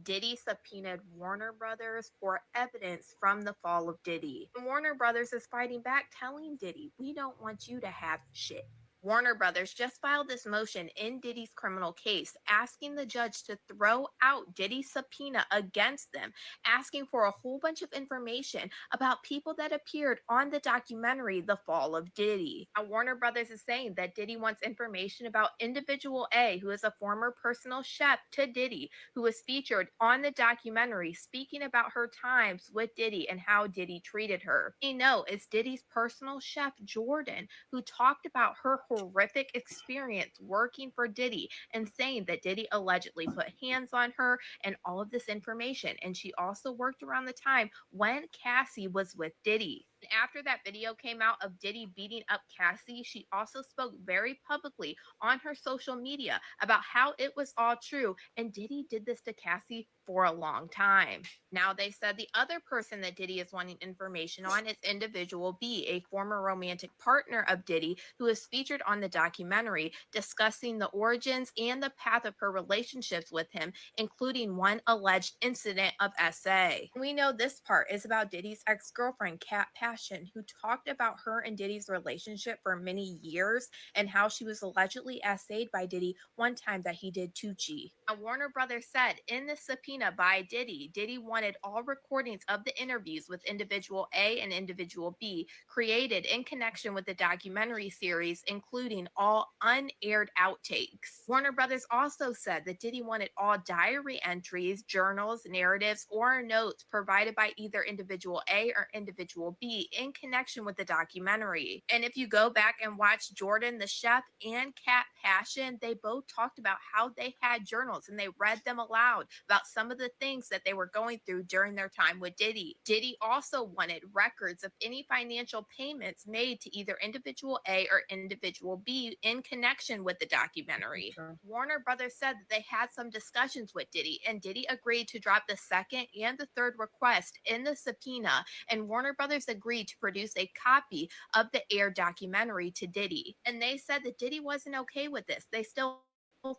Diddy subpoenaed Warner Brothers for evidence from the fall of Diddy. Warner Brothers is fighting back, telling Diddy, we don't want you to have shit. Warner Brothers just filed this motion in Diddy's criminal case, asking the judge to throw out Diddy's subpoena against them, asking for a whole bunch of information about people that appeared on the documentary The Fall of Diddy. Now, Warner Brothers is saying that Diddy wants information about individual A, who is a former personal chef to Diddy, who was featured on the documentary speaking about her times with Diddy and how Diddy treated her. We know it's Diddy's personal chef, Jordan, who talked about her horrific experience working for Diddy and saying that Diddy allegedly put hands on her and all of this information. And she also worked around the time when Cassie was with Diddy. And after that video came out of Diddy beating up Cassie, she also spoke very publicly on her social media about how it was all true, and Diddy did this to Cassie for a long time. Now, they said the other person that Diddy is wanting information on is individual B, a former romantic partner of Diddy who is featured on the documentary, discussing the origins and the path of her relationships with him, including one alleged incident of SA. We know this part is about Diddy's ex-girlfriend, Kat Passion, who talked about her and Diddy's relationship for many years and how she was allegedly SA'd by Diddy one time that he did Tucci. Now, Warner Brothers said in the subpoena by Diddy, Diddy wanted all recordings of the interviews with individual A and individual B created in connection with the documentary series, including all unaired outtakes. Warner Brothers also said that Diddy wanted all diary entries, journals, narratives, or notes provided by either individual A or individual B in connection with the documentary. And if you go back and watch Jordan the Chef and Kat Passion, they both talked about how they had journals and they read them aloud about some of the things that they were going through during their time with Diddy. Diddy also wanted records of any financial payments made to either individual A or individual B in connection with the documentary. Okay. Warner Brothers said that they had some discussions with Diddy, and Diddy agreed to drop the second and the third request in the subpoena, and Warner Brothers agreed to produce a copy of the Air documentary to Diddy. And they said that Diddy wasn't okay with this. They still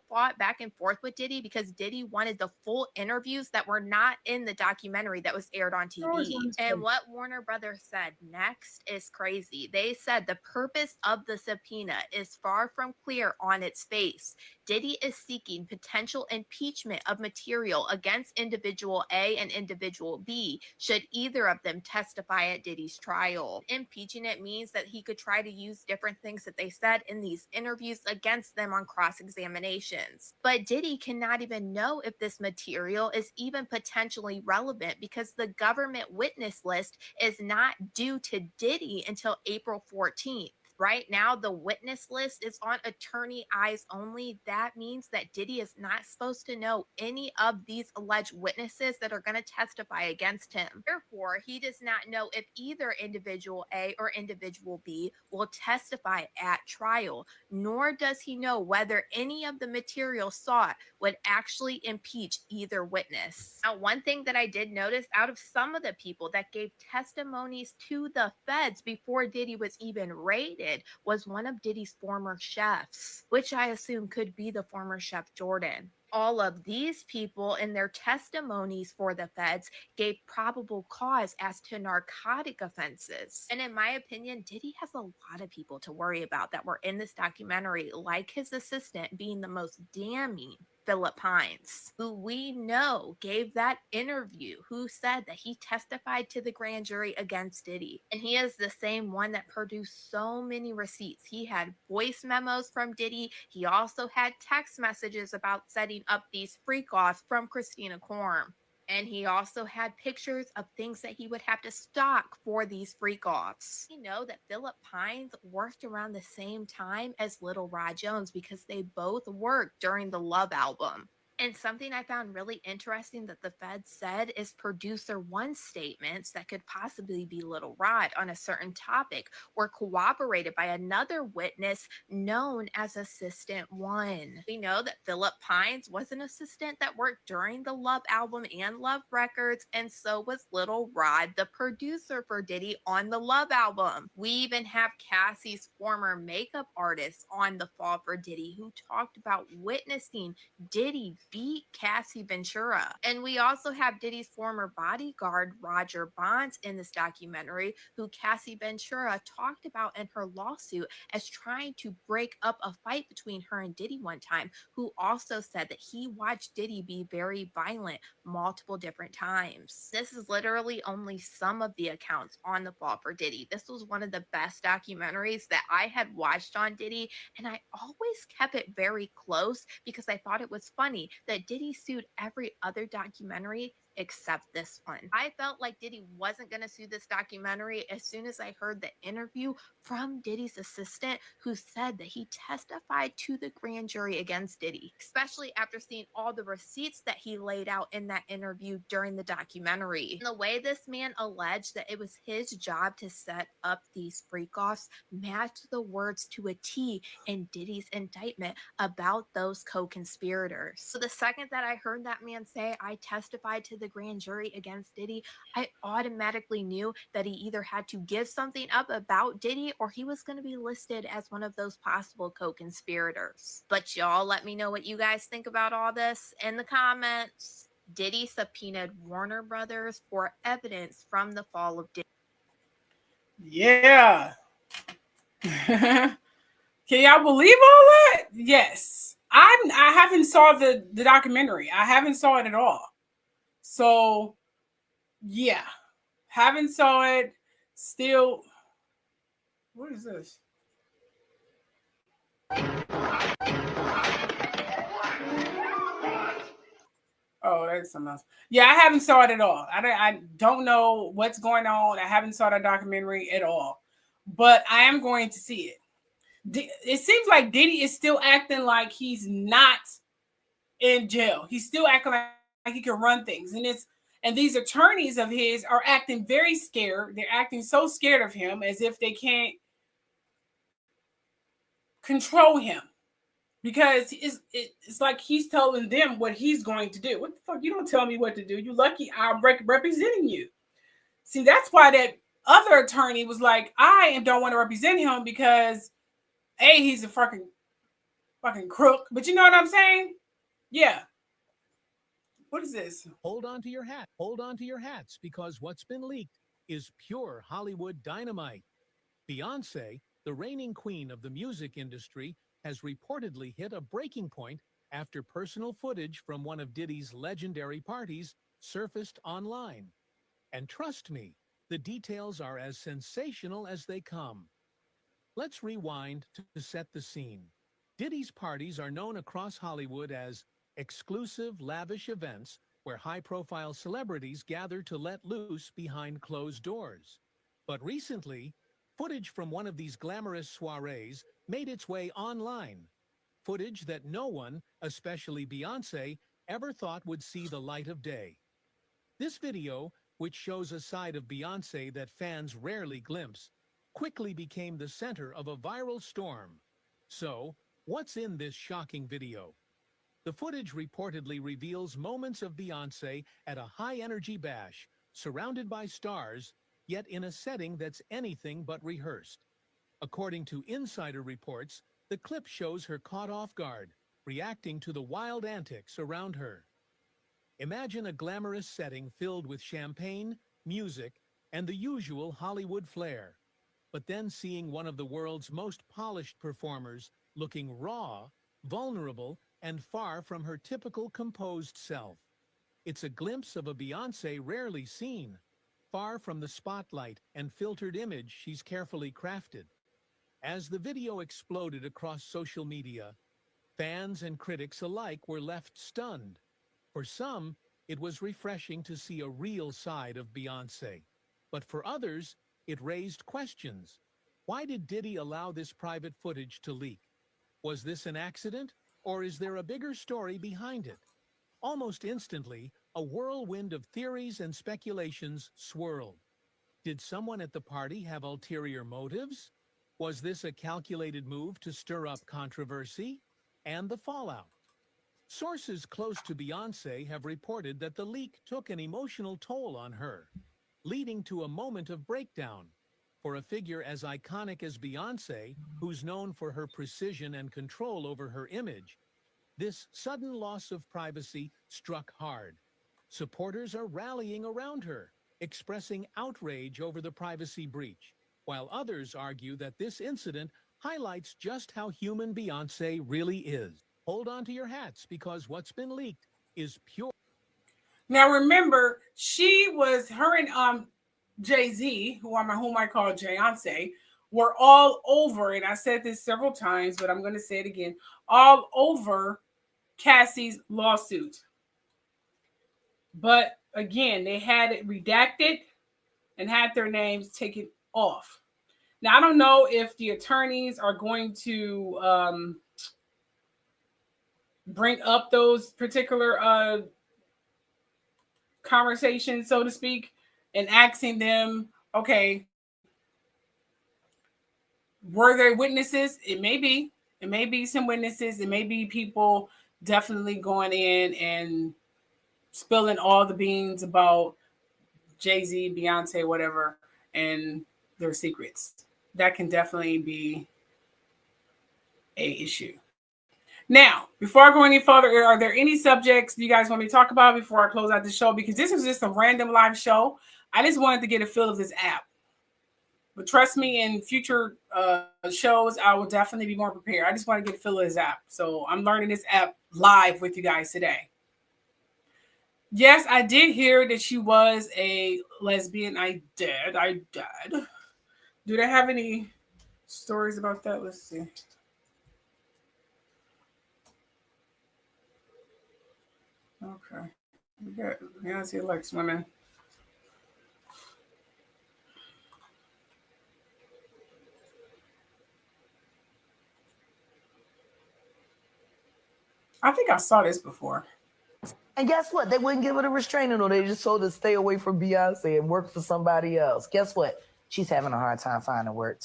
fought back and forth with Diddy because Diddy wanted the full interviews that were not in the documentary that was aired on TV. And what Warner Brothers said next is crazy. They said the purpose of the subpoena is far from clear on its face. Diddy is seeking potential impeachment of material against individual A and individual B should either of them testify at Diddy's trial. Impeaching it means that he could try to use different things that they said in these interviews against them on cross-examinations. But Diddy cannot even know if this material is even potentially relevant because the government witness list is not due to Diddy until April 14th. Right now, the witness list is on attorney eyes only. That means that Diddy is not supposed to know any of these alleged witnesses that are going to testify against him. Therefore, he does not know if either individual A or individual B will testify at trial, nor does he know whether any of the material sought would actually impeach either witness. Now, one thing that I did notice out of some of the people that gave testimonies to the feds before Diddy was even raided was one of Diddy's former chefs, which I assume could be the former chef Jordan. All of these people in their testimonies for the feds gave probable cause as to narcotic offenses. And in my opinion, Diddy has a lot of people to worry about that were in this documentary, like his assistant being the most damning, Philip Hines, who we know gave that interview, who said that he testified to the grand jury against Diddy. And he is the same one that produced so many receipts. He had voice memos from Diddy. He also had text messages about setting up these freak-offs from Christina Korm. And he also had pictures of things that he would have to stock for these freak-offs. We know that Philip Hines worked around the same time as Little Rod Jones because they both worked during the Love album. And something I found really interesting that the feds said is producer one's statements that could possibly be Little Rod on a certain topic were corroborated by another witness known as Assistant One. We know that Philip Hines was an assistant that worked during the Love album and Love Records, and so was Little Rod, the producer for Diddy on the Love album. We even have Cassie's former makeup artist on The Fall for Diddy who talked about witnessing Diddy beat Cassie Ventura. And we also have Diddy's former bodyguard, Roger Bonds, in this documentary, who Cassie Ventura talked about in her lawsuit as trying to break up a fight between her and Diddy one time, who also said that he watched Diddy be very violent multiple different times. This is literally only some of the accounts on The Fall for Diddy. This was one of the best documentaries that I had watched on Diddy, and I always kept it very close because I thought it was funny that Diddy sued every other documentary except this one. I felt like Diddy wasn't going to sue this documentary as soon as I heard the interview from Diddy's assistant who said that he testified to the grand jury against Diddy, especially after seeing all the receipts that he laid out in that interview during the documentary. And the way this man alleged that it was his job to set up these freak-offs matched the words to a T in Diddy's indictment about those co-conspirators. So the second that I heard that man say, I testified to the grand jury against Diddy, I automatically knew that he either had to give something up about Diddy or he was going to be listed as one of those possible co-conspirators. But y'all let me know what you guys think about all this in the comments. Diddy subpoenaed Warner Brothers for evidence from the fall of Diddy. Yeah. Can y'all believe all that? Yes. I haven't saw the documentary. I haven't saw it at all. So yeah. Haven't saw it. Still. What is this? Oh, that's something else. Yeah, I haven't saw it at all. I don't know what's going on. I haven't saw the documentary at all. But I am going to see it. It seems like Diddy is still acting like he's not in jail. He's still acting like he can run things. And these attorneys of his are acting very scared. They're acting so scared of him as if they can't control him. Because it's like he's telling them what he's going to do. What the fuck? You don't tell me what to do. You lucky I'm representing you. See, that's why that other attorney was like, I don't want to represent him because A, he's a fucking fucking crook. But you know what I'm saying? Yeah. What is this? Hold on to your hat. Hold on to your hats, because what's been leaked is pure Hollywood dynamite. Beyonce, the reigning queen of the music industry, has reportedly hit a breaking point after personal footage from one of Diddy's legendary parties surfaced online. And trust me, the details are as sensational as they come. Let's rewind to set the scene. Diddy's parties are known across Hollywood as exclusive, lavish events where high-profile celebrities gather to let loose behind closed doors. But recently, footage from one of these glamorous soirees made its way online. Footage that no one, especially Beyonce, ever thought would see the light of day. This video, which shows a side of Beyonce that fans rarely glimpse, quickly became the center of a viral storm. So, what's in this shocking video? The footage reportedly reveals moments of Beyonce at a high-energy bash, surrounded by stars, yet in a setting that's anything but rehearsed. According to insider reports, the clip shows her caught off guard, reacting to the wild antics around her. Imagine a glamorous setting filled with champagne, music, and the usual Hollywood flair. But then seeing one of the world's most polished performers looking raw, vulnerable, and far from her typical composed self. It's a glimpse of a Beyonce rarely seen, far from the spotlight and filtered image she's carefully crafted. As the video exploded across social media, fans and critics alike were left stunned. For some, it was refreshing to see a real side of Beyonce. But for others, it raised questions. Why did Diddy allow this private footage to leak? Was this an accident, or is there a bigger story behind it? Almost instantly, a whirlwind of theories and speculations swirled. Did someone at the party have ulterior motives? Was this a calculated move to stir up controversy? And the fallout. Sources close to Beyonce have reported that the leak took an emotional toll on her, leading to a moment of breakdown. For a figure as iconic as Beyonce, who's known for her precision and control over her image, this sudden loss of privacy struck hard. Supporters are rallying around her, expressing outrage over the privacy breach, while others argue that this incident highlights just how human Beyonce really is. Hold on to your hats, because what's been leaked is pure. Now remember, her and Jay-Z, whom I call Beyonce, were all over, and I said this several times, but I'm going to say it again, all over Cassie's lawsuit. But again, they had it redacted and had their names taken off. Now, I don't know if the attorneys are going to bring up those particular conversations, so to speak, and asking them, okay, were there witnesses? It may be some witnesses. It may be people definitely going in and spilling all the beans about Jay-Z, Beyonce, whatever, and their secrets. That can definitely be an issue. Now, before I go any further, are there any subjects you guys want me to talk about before I close out the show? Because this is just a random live show. I just wanted to get a feel of this app. But trust me, in future shows, I will definitely be more prepared. I just want to get a feel of this app. So I'm learning this app live with you guys today. Yes, I did hear that she was a lesbian. I did. Do they have any stories about that? Let's see. Okay. We got Beyonce likes women. I think I saw this before. And guess what? They wouldn't give her a restraining order. They just told her to stay away from Beyonce and work for somebody else. Guess what? She's having a hard time finding work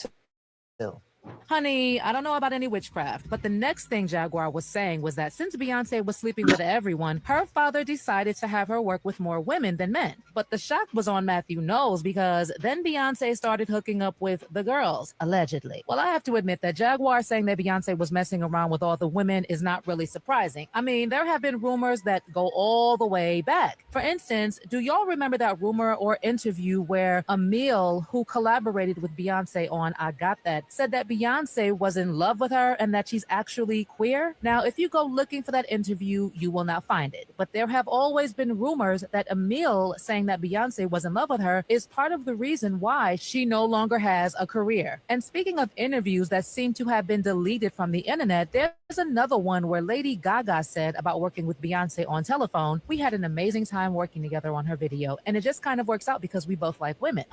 too. Honey, I don't know about any witchcraft, but the next thing Jaguar was saying was that since Beyonce was sleeping with everyone, her father decided to have her work with more women than men. But the shock was on Matthew Knowles because then Beyonce started hooking up with the girls, allegedly. Well, I have to admit that Jaguar saying that Beyonce was messing around with all the women is not really surprising. I mean, there have been rumors that go all the way back. For instance, do y'all remember that rumor or interview where Emil, who collaborated with Beyonce on I Got That, said that Beyonce was in love with her and that she's actually queer? Now, if you go looking for that interview, you will not find it. But there have always been rumors that Emil saying that Beyonce was in love with her is part of the reason why she no longer has a career. And speaking of interviews that seem to have been deleted from the internet, there's another one where Lady Gaga said about working with Beyonce on telephone, "We had an amazing time working together on her video, and it just kind of works out because we both like women."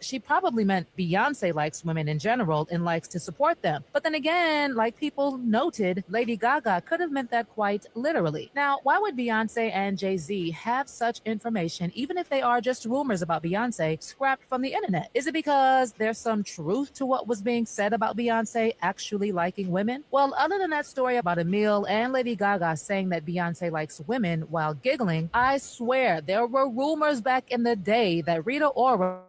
She probably meant Beyonce likes women in general and likes to support them. But then again, like people noted, Lady Gaga could have meant that quite literally. Now, why would Beyonce and Jay-Z have such information, even if they are just rumors about Beyonce, scrapped from the internet? Is it because there's some truth to what was being said about Beyonce actually liking women? Well, other than that story about Emil and Lady Gaga saying that Beyonce likes women while giggling, I swear there were rumors back in the day that Rita Ora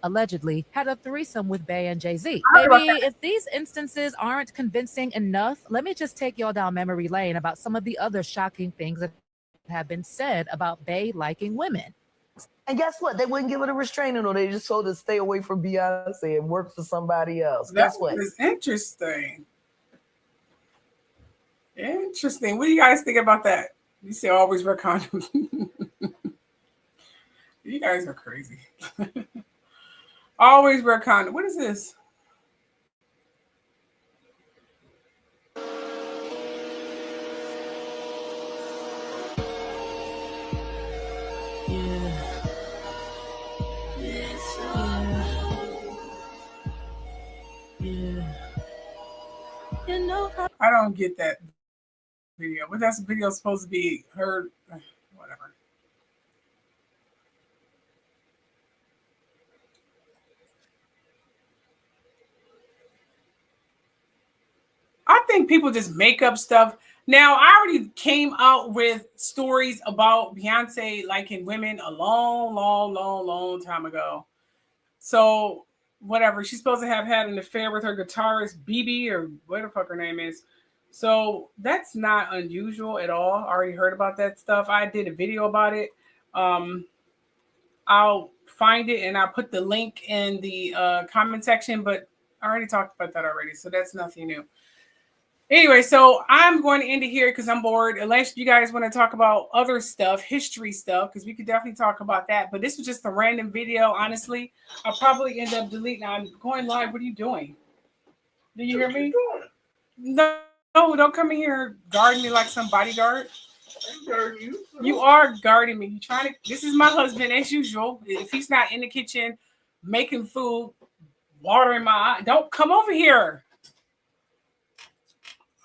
allegedly had a threesome with Bey and Jay-Z. Maybe if these instances aren't convincing enough, let me just take y'all down memory lane about some of the other shocking things that have been said about Bey liking women. And guess what? They wouldn't give it a restraining order. They just told her to stay away from Beyonce and work for somebody else. Guess what? That is interesting. Interesting. What do you guys think about that? You say always wear condoms. You guys are crazy. Always wear condoms. What is this? You know how I don't get that video. What that video supposed to be heard? Whatever. I think people just make up stuff. Now, I already came out with stories about Beyonce liking women a long time ago. So, whatever. She's supposed to have had an affair with her guitarist, BB, or whatever the fuck her name is. So, that's not unusual at all. I already heard about that stuff. I did a video about it. I'll find it and I'll put the link in the comment section, but I already talked about that already. So, that's nothing new. Anyway, so I'm going to end it here because I'm bored. Unless you guys want to talk about other stuff, history stuff, because we could definitely talk about that. But this was just a random video, honestly. I'll probably end up deleting. I'm going live. What are you doing? Do you hear me? No, don't come in here guarding me like some bodyguard. I'm guarding you. You are guarding me. You trying to? This is my husband as usual. If he's not in the kitchen making food, watering my eye, don't come over here.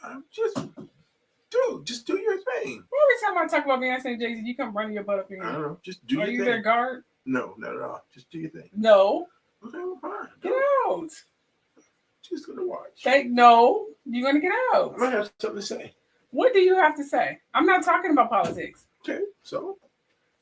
I'm just do your thing. Every time I talk about Beyonce and Jay-Z, you come running your butt up in here. I don't know. Just do your thing. Are you their guard? No, not at all. Just do your thing. No. Okay, well, fine. Get out. Just gonna watch. No, you're gonna get out. I might have something to say. What do you have to say? I'm not talking about politics. Okay,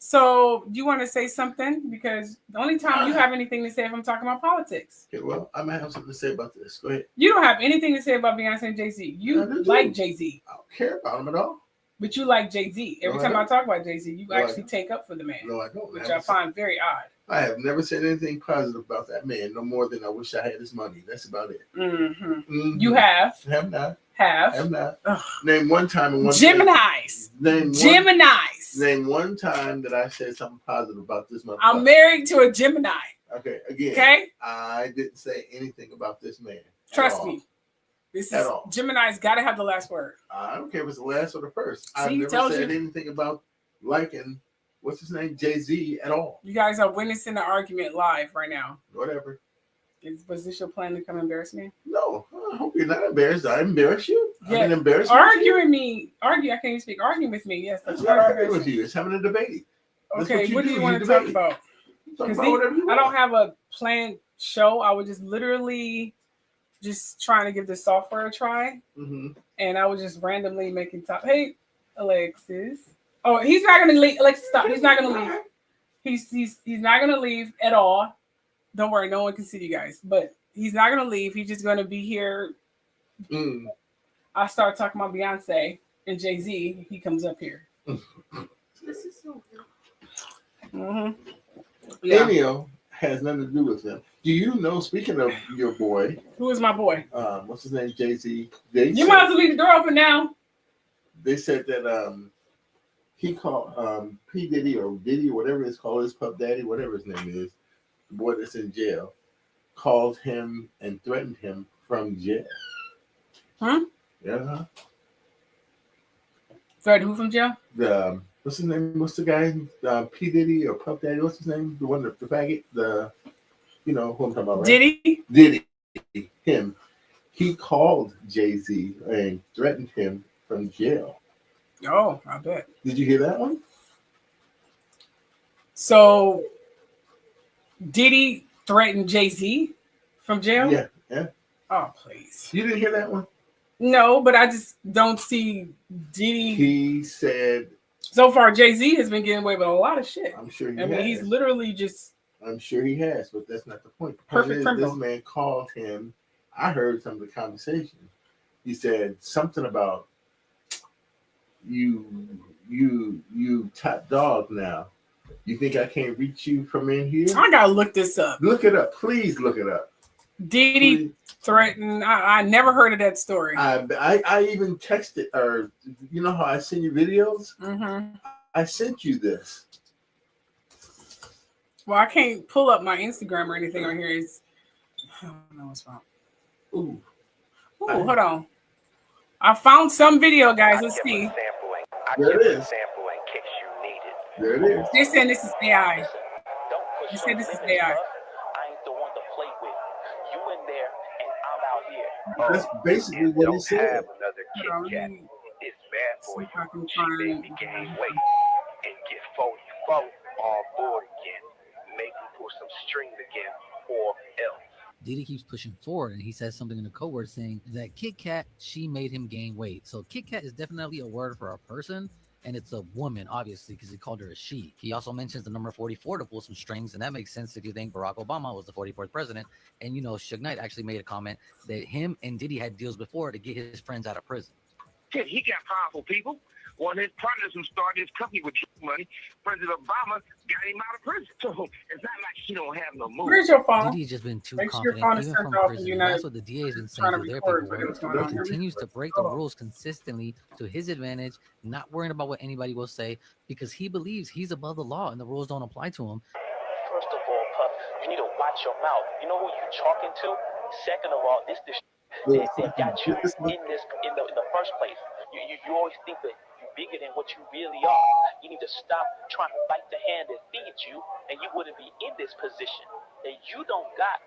so you want to say something? Because the only time you have anything to say if I'm talking about politics. okay, well, I might have something to say about this. Go ahead. You don't have anything to say about Beyonce and Jay-Z. You like Jay-Z. I don't care about them at all. But you like Jay-Z. Every time I talk about Jay-Z, you actually take up for the man. No, I don't. Which I find very odd. I have never said anything positive about that man, no more than I wish I had his money. That's about it. Mm-hmm. Mm-hmm. You have. Have not. Have not. Ugh. Name one time in one Geminis. Name one time that I said something positive about this motherfucker. I'm married to a Gemini. Okay, again. Okay. I didn't say anything about this man. Trust me. This is Gemini's got to have the last word. I don't care if it's the last or the first. See, I've never said anything about liking what's his name, Jay-Z at all. You guys are witnessing the argument live right now. Whatever. Was this your plan to come embarrass me? No, I hope you're not embarrassed. I embarrass you. Yeah. I'm embarrassed. Arguing me. I can't even speak. Arguing with me. Yes, that's not arguing with you. It's having a debate. Okay, what do you want to talk about? Talk about whatever you want. I don't have a planned show. I would just literally just trying to give the software a try, and I was just randomly making top. Hey, Alexis. Oh, he's not gonna leave. Alexis, stop. He's not gonna leave. He's not gonna leave at all. Don't worry, no one can see you guys, but he's not gonna leave. He's just gonna be here. I start talking about Beyonce and Jay-Z. He comes up here. This is so good. Yeah. Anyhow, has nothing to do with him. Do you know? Speaking of your boy, who is my boy? What's his name? Jay-Z. You might as well leave the door open now. They said that he called P. Diddy or Diddy or whatever it's called, his Puff Daddy, whatever his name is, the boy that's in jail, called him and threatened him from jail. Huh? Yeah. Threatened who from jail? What's his name? What's the guy? P. Diddy or Puff Daddy? What's his name? The one, the faggot? You know who I'm talking about, right? Diddy? Diddy. Him. He called Jay-Z and threatened him from jail. Oh, I bet. Did you hear that one? So, Diddy threatened Jay-Z from jail? Yeah. Oh, please. You didn't hear that one? No, but I just don't see Diddy. He said... So far, Jay-Z has been getting away with a lot of shit. I'm sure he has. He's literally just... I'm sure he has, but that's not the point. The perfect point criminal. This man called him. I heard some of the conversation. He said something about you top dog now. You think I can't reach you from in here? I gotta look this up. Look it up. Please look it up. Diddy threatened. I never heard of that story. I even texted, or you know how I send you videos? I sent you this. Well, I can't pull up my Instagram or anything on here. I don't know what's wrong. Ooh, hold on. I found some video, guys. Let's see. There it is. There it is. They're saying this is AI. They say this is AI. That's basically what he said. It's bad for you. She made me gain weight and get 44 on board again. Make me pull some strings again or else. Diddy keeps pushing forward, and he says something in the code word saying that Kit Kat, she made him gain weight. So Kit Kat is definitely a word for a person, and it's a woman, obviously, because he called her a she. He also mentions the number 44 to pull some strings, and that makes sense if you think Barack Obama was the 44th president. And, you know, Suge Knight actually made a comment that him and Diddy had deals before to get his friends out of prison. Yeah, he got powerful people. One of his partners who started his company with money, President Obama, got him out of prison. So it's not like he don't have no move. Where's your phone? Diddy's just been too Make confident, sure even from prison. That's what the DA has been saying through their paperwork. He continues to break the rules consistently to his advantage, not worrying about what anybody will say, because he believes he's above the law and the rules don't apply to him. First of all, Puff, you need to watch your mouth. You know who you talking to? Second of all, this that got you in the first place. You always think that you're bigger than what you really are. You need to stop trying to bite the hand that feeds you, and you wouldn't be in this position. That you don't got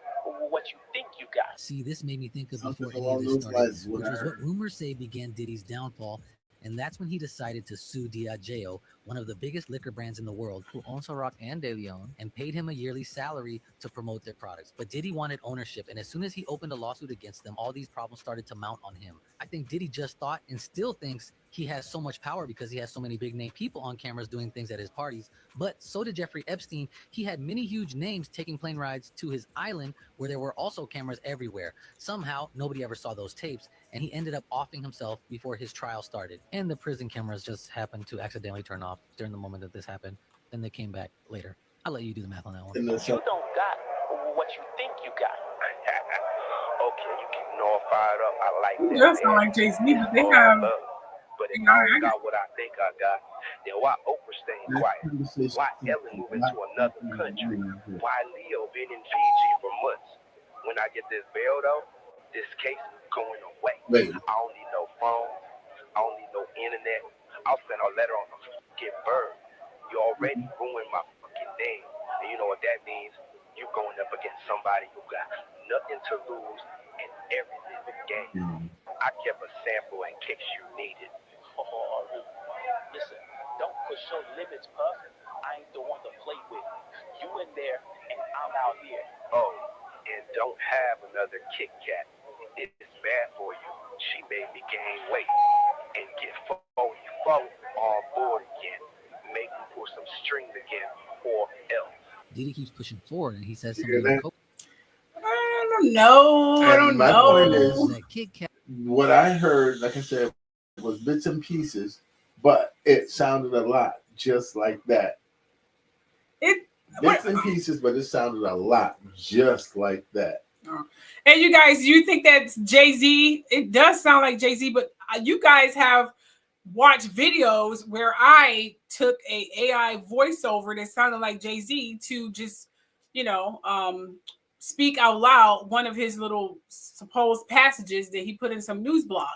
what you think you got. See, this made me think of before any of this started, which was what rumors say began Diddy's downfall. And that's when he decided to sue Diageo, one of the biggest liquor brands in the world, who owns Ciroc and De Leon, and paid him a yearly salary to promote their products. But Diddy wanted ownership, and as soon as he opened a lawsuit against them, all these problems started to mount on him. I think Diddy just thought and still thinks he has so much power because he has so many big name people on cameras doing things at his parties. But so did Jeffrey Epstein. He had many huge names taking plane rides to his island where there were also cameras everywhere. Somehow, nobody ever saw those tapes, and he ended up offing himself before his trial started. And the prison cameras just happened to accidentally turn off during the moment that this happened. Then they came back later. I'll let you do the math on that one. You don't got what you think you got. Okay, you keep all fired up. I like that. That's not like Jay-Z, but they have... But if I got what I think I got, then why Oprah staying quiet? Why Ellen moving to another country? Why Leo been in Fiji for months? When I get this bail though, this case going away. I don't need no phone. I don't need no internet. I'll send a letter on a fucking bird. You already ruined my fucking name. And you know what that means? You going up against somebody who got nothing to lose and everything to gain. I kept a sample in case you need it. Listen, don't push your limits, Puff. I ain't the one to play with. You in there and I'm out here. Oh, and don't have another Kit Kat. It's bad for you. She made me gain weight and get 44 on board again. Make me pull some strings again or else. Diddy keeps pushing forward, and he says You hear something. that? I don't know. I don't my know. point is, That Kit Kat. what I heard, like I said, was bits and pieces, but it sounded a lot just like that. Bits and pieces, but it sounded a lot just like that. And you guys, you think that's Jay-Z? It does sound like Jay-Z, but you guys have watched videos where I took a AI voiceover that sounded like Jay-Z to just, speak out loud one of his little supposed passages that he put in some news blog.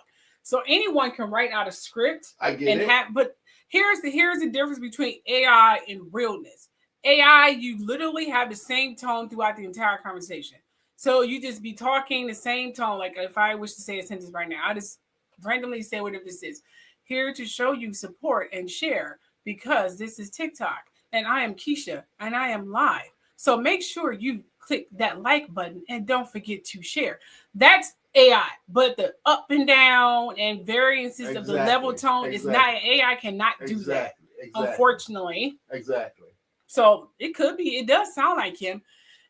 So anyone can write out a script. I get it. But here's the difference between AI and realness. AI, you literally have the same tone throughout the entire conversation. So you just be talking the same tone. Like if I wish to say a sentence right now, I just randomly say whatever this is. Here to show you support and share because this is TikTok and I am Keisha and I am live. So make sure you click that like button and don't forget to share. That's AI, but the up and down and variances of the level tone is not. AI cannot do that, unfortunately. Exactly. So it could be. It does sound like him.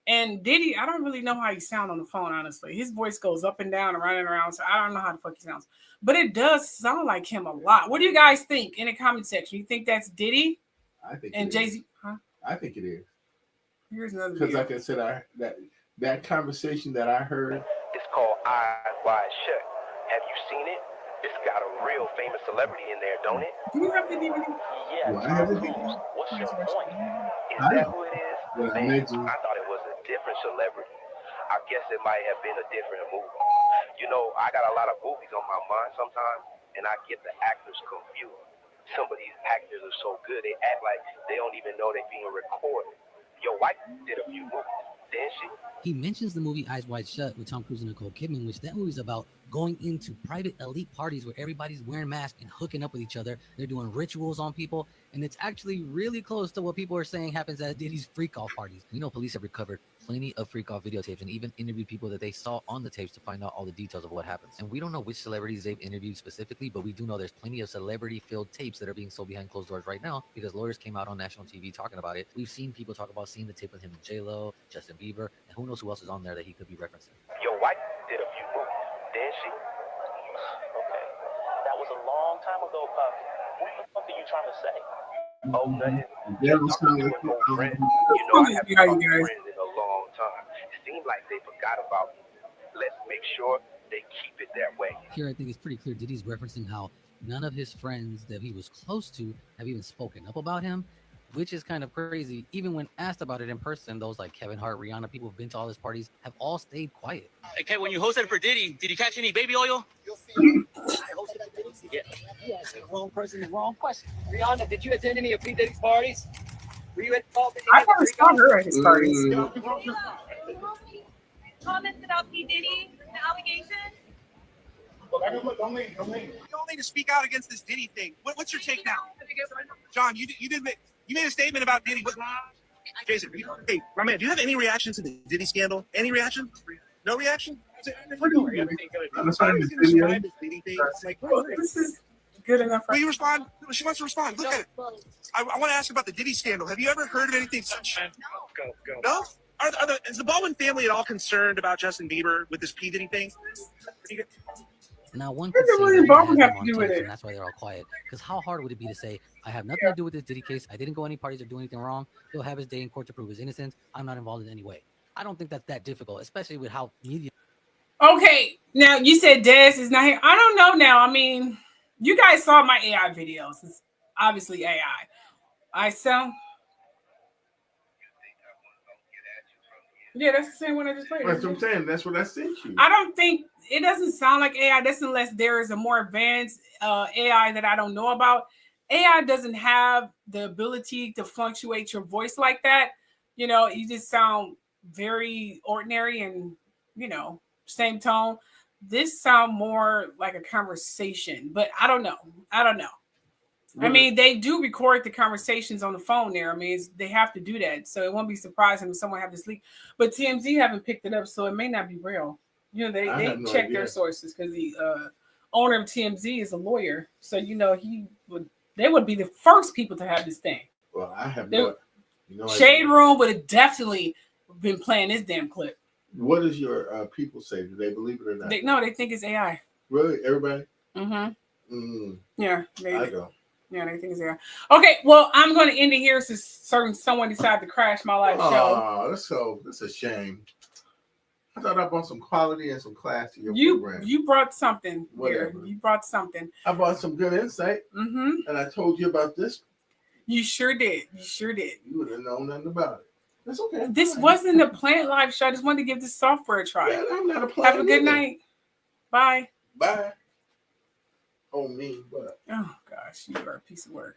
And Diddy, I don't really know how he sounds on the phone, honestly. His voice goes up and down, around and around. So I don't know how the fuck he sounds. But it does sound like him a lot. What do you guys think in the comment section? You think that's Diddy? I think and Jay-Z? Huh? I think it is. Here's another because, video. like I said, that conversation that I heard. It's called Eyes Wide Shut. Have you seen it? It's got a real famous celebrity in there, don't it? Do you have the DVD? Yeah, Tom Cruise. What's your point? Is that who it is? Man, I thought it was a different celebrity. I guess it might have been a different movie. I got a lot of movies on my mind sometimes, and I get the actors confused. Some of these actors are so good, they act like they don't even know they're being recorded. Your wife did a few movies, didn't she? He mentions the movie Eyes Wide Shut with Tom Cruise and Nicole Kidman, which that movie's about going into private elite parties where everybody's wearing masks and hooking up with each other. They're doing rituals on people, and it's actually really close to what people are saying happens at Diddy's freak-off parties. Police have recovered plenty of freak-off videotapes and even interviewed people that they saw on the tapes to find out all the details of what happens. And we don't know which celebrities they've interviewed specifically, but we do know there's plenty of celebrity-filled tapes that are being sold behind closed doors right now because lawyers came out on national TV talking about it. We've seen people talk about seeing the tape with him and J-Lo, Justin Bieber, and who knows who else is on there that he could be referencing. Your wife did a few movies, didn't she? Okay. That was a long time ago, Puff. What the fuck are you trying to say? Oh, nothing. Yeah, it sounds like I haven't talked to friends in a long time. It seems like they forgot about me. Let's make sure they keep it that way. Here, I think it's pretty clear Diddy's referencing how none of his friends that he was close to have even spoken up about him, which is kind of crazy. Even when asked about it in person, those like Kevin Hart, Rihanna, people who've been to all his parties have all stayed quiet. Okay, when you hosted for Diddy, did you catch any baby oil? I hosted at Diddy's? Yeah. You asked the wrong person the wrong question. Rihanna, did you attend any of P. Diddy's parties? Were you at all? I never saw her at his parties. Comments about P. Diddy, the allegations? Don't leave. You don't need to speak out against this Diddy thing. What's your take now? John, you made a statement about Diddy. Jason, hey, my man, do you have any reaction to the Diddy scandal? Any reaction? No reaction? This is good enough. Will you respond? She wants to respond. Look at it. I want to ask about the Diddy scandal. Have you ever heard of anything such? Go. No? Is the Baldwin family at all concerned about Justin Bieber with this P. Diddy thing? Now, one could say that he has them on tapes, and that's why they're all quiet. Because how hard would it be to say, I have nothing to do with this Diddy case. I didn't go any parties or do anything wrong. He'll have his day in court to prove his innocence. I'm not involved in any way. I don't think that's that difficult, especially with how media. Okay, now you said Des is not here. I don't know now. I mean, you guys saw my AI videos. It's obviously AI. I sound. Yeah, that's the same one I just played. That's what I'm saying. That's what I sent you. I don't think it doesn't sound like AI. That's unless there is a more advanced AI that I don't know about. AI doesn't have the ability to fluctuate your voice like that. You just sound very ordinary and, same tone. This sound more like a conversation, but I don't know. I mean, they do record the conversations on the phone there. I mean, they have to do that. So it won't be surprising if someone have this leak. But TMZ haven't picked it up, so it may not be real. You know, they have no check idea. their sources because the owner of TMZ is a lawyer. So, you know, they would be the first people to have this thing. Well, I have no idea. Shade Room would have definitely been playing this damn clip. What does your people say? Do they believe it or not? They think it's AI. Really? Everybody? Mm-hmm. Yeah. I don't. Yeah, they think it's AI. Okay, well, I'm going to end it here since someone decided to crash my live show. Oh, that's a shame. I thought I brought some quality and some class to your program. You brought something. Whatever. Here. You brought something. I brought some good insight. And I told you about this. You sure did. You sure did. You would have known nothing about it. That's okay. This wasn't a planned live show. I just wanted to give this software a try. Yeah, I'm not a plan. Have a good night. Bye. Bye. Oh, me. What? Oh, gosh. You are a piece of work.